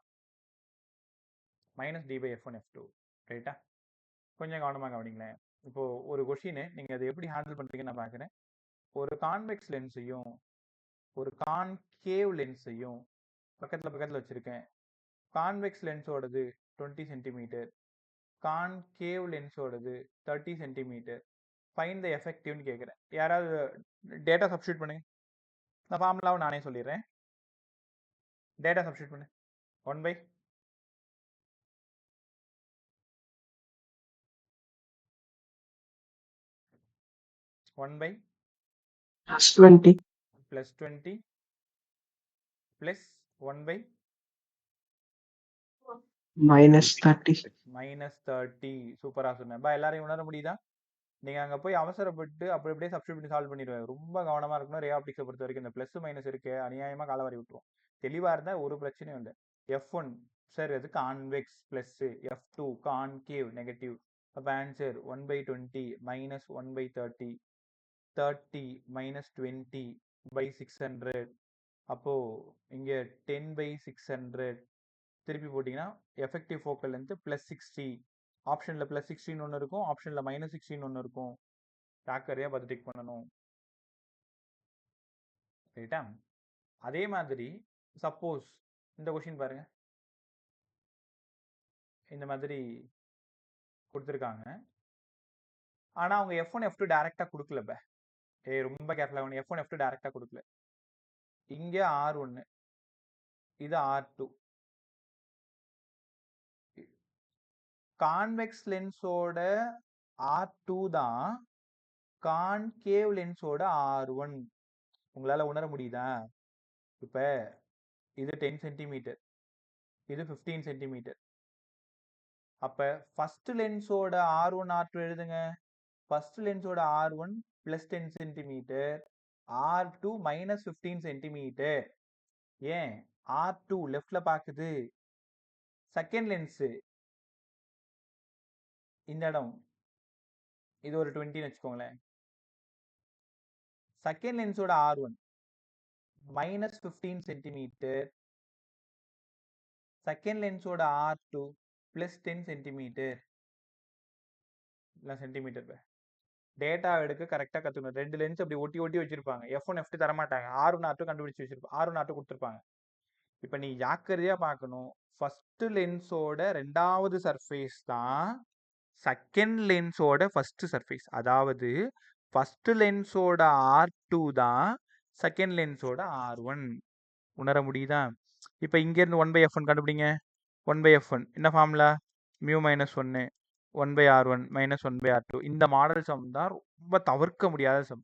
-d/f1f2. ரைட்டா? கொஞ்சம் கவனமா கவனிங்களேன். இப்போ ஒரு கொஷின் நீங்க அதை எப்படி ஹேண்டில் பண்றீங்கன்னு நான் பார்க்குறேன். ஒரு கான்வெக்ஸ் லென்ஸையும் ஒரு கான்கேவ் லென்ஸையும் பக்கத்துல வச்சிருக்கேன். கான்வெக்ஸ் லென்ஸோடது 20 சென்டிமீட்டர், கான்கேவ் லென்ஸோடது 30 சென்டிமீட்டர். ஃபைண்ட் தி எஃபெக்டிவ்னு கேட்குறேன். யாராவது டேட்டா சப்ஸ்டியூட் பண்ணுங்க. நான் ஃபார்முலாவை நானே சொல்லிடுறேன். டேட்டா சப்ஸ்டியூட் பண்ணு. 1/1 +20 +20 +1/, -30. -30. சூப்பரா சொன்னேன். எல்லாரையும் உணர முடியுதா? நீங்க அங்க போய் அவசரப்பட்டு அப்படி அப்படியே சப்ஸ்டியூட் பண்ணி சால்வ் பண்ணிடுவேன். ரொம்ப கவனமா இருக்கணும். ரே ஆப்டிக்ஸை பொறுத்த வரைக்கும் இந்த பிளஸ் மைனஸ் இருக்கு, அநியாயமா காலவாரி விட்டுரும். தெளிவா இருந்தா ஒரு பிரச்சனையும் இல்லை. f1 சார் அது convex plus, f2 concave negative. அப்ப ஆன்சர் 1/20 -1/30, 30 -20/600. அப்போ இங்க 10/600 திருப்பி போட்டீங்கன்னா எஃபெக்டிவ் ஃபோக்கல் லென்த் +60. ஆப்ஷன்ல +16 ஒன்று இருக்கும், ஆப்ஷன்ல -16 ஒன்று இருக்கும். ஜாக்கிரதையா பார்த்து டிக் பண்ணணும். ரைட்டா? அதே மாதிரி சப்போஸ் இந்த கொஸ்டின் பாருங்க, இந்த மாதிரி கொடுத்துருக்காங்க. ஆனா அவங்க f1 f2 டைரக்டா கொடுக்கல. ரொம்ப கேர்ஃபுல்லா f1 f2 டைரக்டா கொடுக்கல. இங்க R1, இது R2. கான்வெக்ஸ் லென்ஸோட R2 தான் கான்கேவ் லென்ஸோட R1. உங்களால உணர முடியுதா? இப்ப இது 10 சென்டிமீட்டர், இது 15 சென்டிமீட்டர். அப்ப ஃபர்ஸ்ட் லென்ஸோட R1 R2 எழுதுங்க. ஃபர்ஸ்ட் லென்ஸோட R1 + 10 சென்டிமீட்டர், R2 - 15 சென்டிமீட்டர். ஏன் R2 லெஃப்ட்ல பாக்குது. செகண்ட் லென்ஸ் இந்த இடம் இது ஒரு 20 வச்சுக்கோங்களேன். செகண்ட் லென்ஸோட R1 -15 சென்டிமீட்டர், செகண்ட் லென்ஸோட R2 + 10 சென்டிமீட்டர். இல்லை சென்டிமீட்டர் டேட்டா எடுக்க கரெக்டாக கற்றுக்கணும். 2 லென்ஸ் அப்படி ஒட்டி ஒட்டி வச்சிருப்பாங்க. F1 F2 தரமாட்டாங்க. R1 R2 கண்டுபிடிச்சி வச்சிருப்பாங்க. R1 R2 கொடுத்துருப்பாங்க. இப்போ நீ ஜாக்கிரதையாக பார்க்கணும். ஃபர்ஸ்ட் லென்ஸோட 2வது சர்ஃபேஸ் தான் செகண்ட் லென்ஸோட ஃபர்ஸ்ட் சர்ஃபேஸ். அதாவது ஃபர்ஸ்ட் லென்ஸோட R2 தான் செகண்ட் லென்ஸோட R1. உணர முடியுதா? இப்போ இங்கேருந்து 1/F1 கண்டுபிடிங்க. 1/F1 என்ன ஃபார்முலா? μ - 1 1/R1 - 1/R2. இந்த மாடல் சம் தான் ரொம்ப தவிர்க்க முடியாத சம்.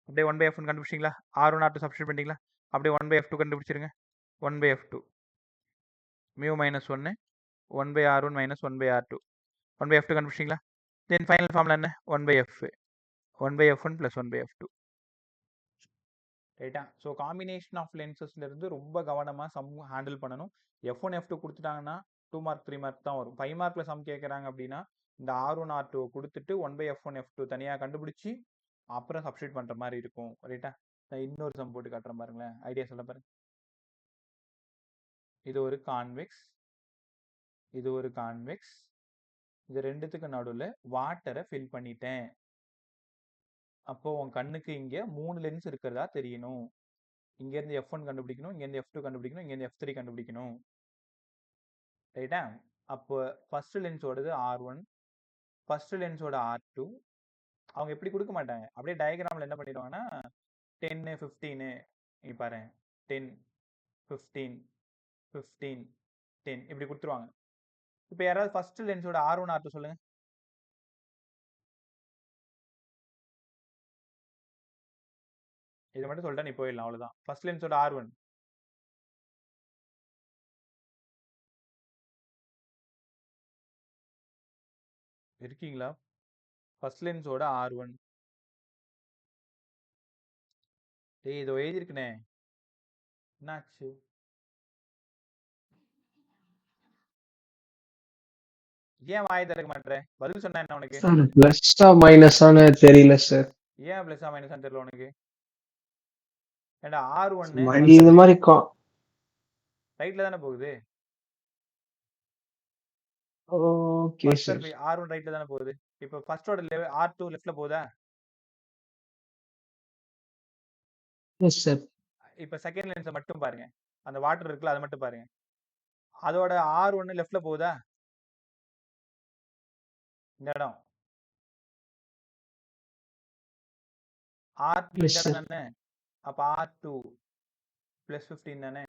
அப்படியே 1/F1 கண்டுபிடிச்சிங்களா? R1 R2 சப்ஸ்டிட் பண்ணிட்டீங்களா? அப்படியே 1/F2 கண்டுபிடிச்சிருங்க. 1/F2 μ - 1 1/R1 - 1/R2. 1/F2 கண்டுபிடிச்சிங்களா? தென் ஃபைனல் ஃபார்முலா என்ன? 1/F 1/F1 + 1/F2. ரைட்டா? ஸோ காம்பினேஷன் ஆஃப் லென்சஸ்ல இருந்து ரொம்ப கவனமாக சம் ஹேண்டில் பண்ணணும். F1 F2 கொடுத்துட்டாங்கன்னா 2 மார்க் 3 மார்க் தான் வரும். 5 மார்க்ல சம் கேட்குறாங்க அப்படின்னா இந்த R1 R2 கொடுத்துட்டு 1/F1 F2 தனியாக கண்டுபிடிச்சி அப்புறம் சப்ஸ்டிட் பண்ணுற மாதிரி இருக்கும். ரைட்டா? நான் இன்னொரு சம் போட்டு காட்டுறேன் பாருங்களேன். ஐடியா சொல்ல பாருங்க. இது ஒரு கான்வெக்ஸ், இது ஒரு கான்வெக்ஸ். இது ரெண்டுத்துக்கு நடுவில் வாட்டரை ஃபில் பண்ணிட்டேன். அப்போ உன் கண்ணுக்கு இங்கே 3 லென்ஸ் இருக்கிறதா தெரியணும். இங்கேருந்து F1 கண்டுபிடிக்கணும், இங்கேருந்து F2 கண்டுபிடிக்கணும், இங்கேருந்து F3 கண்டுபிடிக்கணும். ரைட்டா? அப்போ ஃபர்ஸ்ட் லென்ஸோடது R1, ஃபர்ஸ்ட் லென்ஸோட R2. அவங்க எப்படி கொடுக்க மாட்டாங்க. அப்படியே டயக்ராமில் என்ன பண்ணிடுவாங்கன்னா 10 15 நீ பாரு 10 15 15 10 இப்படி கொடுத்துருவாங்க. இப்போ யாராவது ஃபர்ஸ்ட் லென்ஸோட R1 R2 சொல்லுங்க. இதை மட்டும் சொல்லிட்டா நீ போயிடலாம், அவ்வளோதான். ஃபர்ஸ்ட் லென்ஸோட R1 இருக்கீங்களா? ஃபர்ஸ்ட் லென்ஸோட R1 டேய் இதோ எழுதியிருக்குனே, என்னாச்சு? ஏன் வாயை திறக்க மாட்டேற? பதில் சொன்னா என்ன உனக்கு? சார் பிளஸ்ஸா மைனஸான்னு தெரியல சார். ஏன் பிளஸ்ஸா மைனஸான்னு தெரியல உனக்கு? ஏண்டா R1 இது மாதிரி ரைட்ல தானே போகுது. Okay sir. R1 ரைட்ல தானே போகுது. இப்போ ஃபர்ஸ்டோட R2 லெஃப்ட்ல போகுதா? Yes sir. இப்போ செகண்ட் லென்ஸை மட்டும் பாருங்க. அந்த வாட்டர் இருக்குல்ல அதை மட்டும் பாருங்க. அதோட R1 லெஃப்ட்ல போகுதா? இந்த இடம் R2 இந்த இடம் தானே. அப்ப R2 + 15 தானே.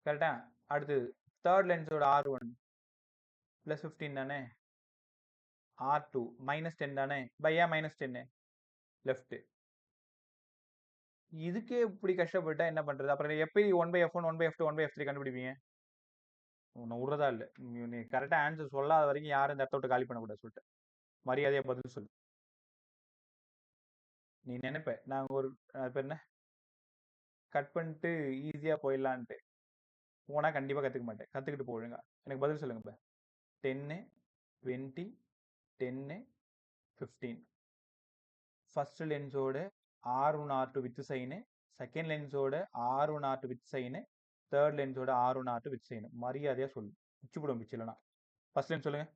கரெக்டா? அடுத்தது தேர்ட் லென்ஸோட R1 + 15 தானே. R2 -10 தானே. பை ஏன் -10 லெஃப்ட். இதுக்கே இப்படி கஷ்டப்பட்டா என்ன பண்றது? அப்புறம் எப்படி 1/F1 1/F2 1/F3 கண்டுபிடிப்பீங்க? உன்னை விடுறதா இல்லை. நீ கரெக்டா ஆன்சர் சொல்லாத வரைக்கும் யாரும் இந்த இடத்த விட்டு காலி பண்ணக்கூடாது சொல்லிட்டு மரியாதையா பதில் சொல்லு. நீ நினைப்ப நான் ஒரு பேர் என்ன கட் பண்ணிட்டு ஈஸியா போயிடலான்ட்டு போனா கண்டிப்பா கத்துக்க மாட்டேன். கத்துக்கிட்டு போடுங்க. எனக்கு பதில் சொல்லுங்க. இப்ப 10 20 10 15 ஃபர்ஸ்ட் லென்ஸோட R1 R2 with sign, second லென்ஸோட R1 R2 with sign, third லென்ஸோட R1 R2 வித் சைனு. மரியாதையா சொல்லு. பிச்சு போடும் பிச்சு இல்லைனா. ஃபர்ஸ்ட் லென்ஸ் சொல்லுங்க.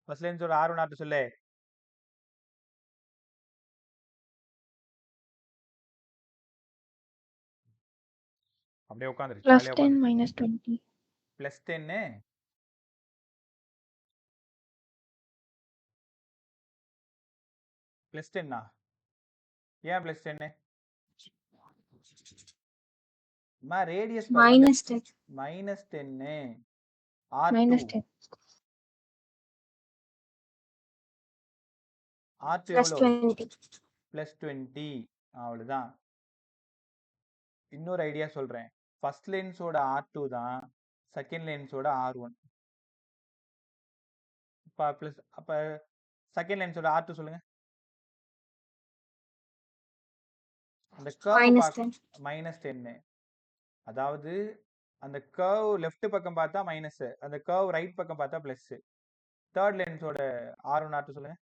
ஃபர்ஸ்ட் லென்ஸோட R1 R2 சொல்லு. அப்படியே உட்காந்துரு. +10 -20. +10 +10 ஏன் +10? மா ரேடியஸ் -10. -10 -10. R2 எவ்வளோ? +20. +20. அவ்வளவுதான். இன்னொரு ஐடியா சொல்றேன். ஃபர்ஸ்ட் லென்ஸோட R2 தான் செகண்ட் லென்ஸோட R1. அப்ப செகண்ட் லென்ஸோட R2 சொல்லுங்க. அந்த கர்வ் -10. அதாவது அந்த கர்வ் லெஃப்ட் பக்கம் பார்த்தா மைனஸ், அந்த கர்வ் ரைட் பக்கம் பார்த்தா பிளஸ். தேர்ட் லென்ஸோட R1 R2 சொல்லுங்க.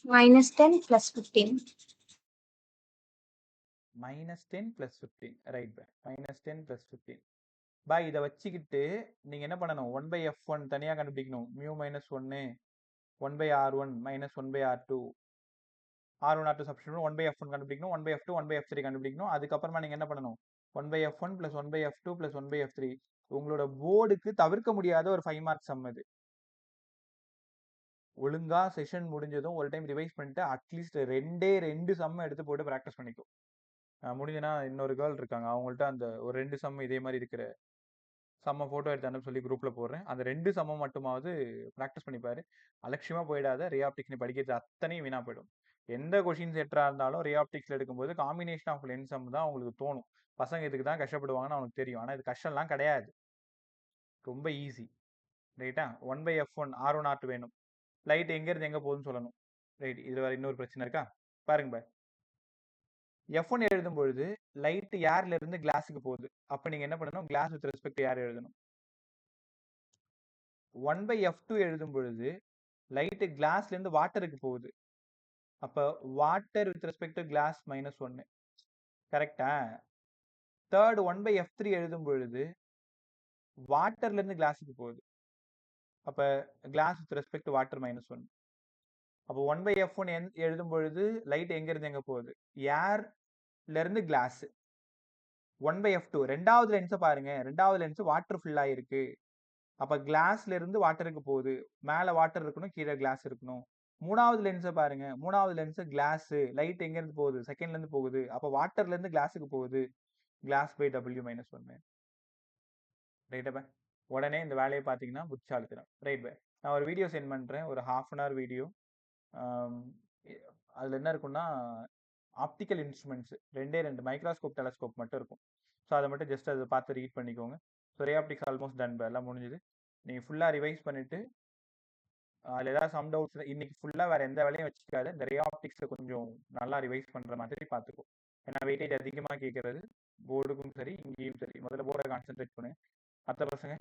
-10 + 15. -10 + 15. Right by. -10 + 15. பை இதை வச்சுக்கிட்டு நீங்க என்ன பண்ணணும், 1/f1 தனியா கண்டுபிடிக்கணும். μ - 1 1/r1 - 1/r2 R1 R2 substitute 1/f1 கண்டுபிடிக்கணும், 1/f2 1/f3 கண்டுபிடிக்கணும். அதுக்கப்புறமா நீங்க என்ன பண்ணணும், 1/f1 + 1/f2 + 1/f3. உங்களோட போர்டுக்கு தவிர்க்க முடியாத ஒரு 5 மார்க் சம் இது. ஒழுங்கா செஷன் முடிஞ்சதும் ஒரு டைம் ரிவைஸ் பண்ணிட்டு அட்லீஸ்ட் 2 சம் எடுத்து போட்டு ப்ராக்டிஸ் பண்ணிக்கோ. முடிஞ்சனா இன்னொரு கேர்ள் இருக்காங்க, அவங்கள்ட்ட அந்த ஒரு 2 சம் இதே மாதிரி இருக்கிற சம்ம ஃபோட்டோ எடுத்து அனுப்ப சொல்லி குரூப்ல போடுறேன். அந்த 2 சம்ம மட்டுமாவது ப்ராக்டிஸ் பண்ணிப்பாரு. அலட்சியமா போயிடாத. ரியாப்டிக்ஸ் நீ படிக்கிறது அத்தனையும் வீணா போயிடும். எந்த கொஷின் செட்டரா இருந்தாலும் ரியாப்டிக்ஸ்ல எடுக்கும்போது காம்பினேஷன் ஆஃப் லென்ஸ் சம் தான் உங்களுக்கு தோணும். பசங்க இதுக்கு தான் கஷ்டப்படுவாங்கன்னு அவனுக்கு தெரியும். ஆனா இது கஷ்டம்லாம் கிடையாது, ரொம்ப ஈஸி. ரைட்டா? 1/f1 R1 R2 வேணும். லைட் எங்க இருந்து எங்க போகுதுன்னு சொல்லணும். ரைட், இது வேற இன்னொரு பிரச்சனை இருக்கா பாருங்க பாய். F1 எழுதும் பொழுது லைட் ஏர்ல இருந்து கிளாஸுக்கு போகுது. அப்ப நீங்க என்ன பண்ணணும், கிளாஸ் வித் ரெஸ்பெக்ட் ஏர் எழுதணும். 1/f2 எழுதும் பொழுது லைட் கிளாஸ்ல இருந்து வாட்டருக்கு போகுது. அப்ப water with respect to glass -1. கரெக்டா? தேர்ட் 1/f3 எழுதும் பொழுது வாட்டர்ல இருந்து கிளாஸுக்கு போகுது. அப்ப glass with respect to water -1. அப்போ 1/f1 எழுதும் பொழுது லைட் எங்க இருந்து எங்க போகுது, ஏர்ல இருந்து கிளாஸ். 1/f2 ரெண்டாவது லென்ஸை பாருங்க, ரெண்டாவது லென்ஸ் வாட்டர் ஃபுல்லா இருக்கு. அப்ப கிளாஸ்ல இருந்து வாட்டருக்கு போகுது. மேல வாட்டர் இருக்கணும், கீழே கிளாஸ் இருக்கணும். மூணாவது லென்ஸை பாருங்க, மூணாவது லென்ஸ் கிளாஸ். லைட் எங்க இருந்து போகுது, செகண்ட்ல இருந்து போகுது. அப்ப வாட்டர்ல இருந்து கிளாஸுக்கு போகுது. Glass by W - 1. Right by. உடனே இந்த வேலையை பார்த்தீங்கன்னா புத்தாலித்தனம். Right by. நான் ஒரு வீடியோ சென்ட் பண்றேன், ஒரு 1/2 an hour வீடியோ. அதுல என்ன இருக்குன்னா, ஆப்டிக்கல் இன்ஸ்ட்ருமெண்ட்ஸ் 2 மைக்ரோஸ்கோப் டெலஸ்கோப் மட்டும் இருக்கும். ஸோ அதை மட்டும் ஜஸ்ட் அதை பார்த்து ரீட் பண்ணிக்கோங்க. ஸோ ரியாப்டிக்ஸ் ஆல்மோஸ்ட் டன் பை, எல்லாம் முடிஞ்சுது. நீங்கள் ஃபுல்லாக ரிவைஸ் பண்ணிட்டு அதில் ஏதாவது சம் டவுட்ஸ் இன்னைக்கு ஃபுல்லாக வேறு எந்த வேலையும் வச்சுக்காது. இந்த ரியாப்டிக்ஸை கொஞ்சம் நல்லா ரிவைஸ் பண்ணுற மாதிரி பார்த்துக்கோ. ஏன்னா வெயிட்டேஜ் அதிகமாக கேட்கறது போர்டுக்கும் சரி இங்கேயும் சரி. முதல்ல போர்டை கான்சென்ட்ரேட் பண்ணு. மற்ற பசங்க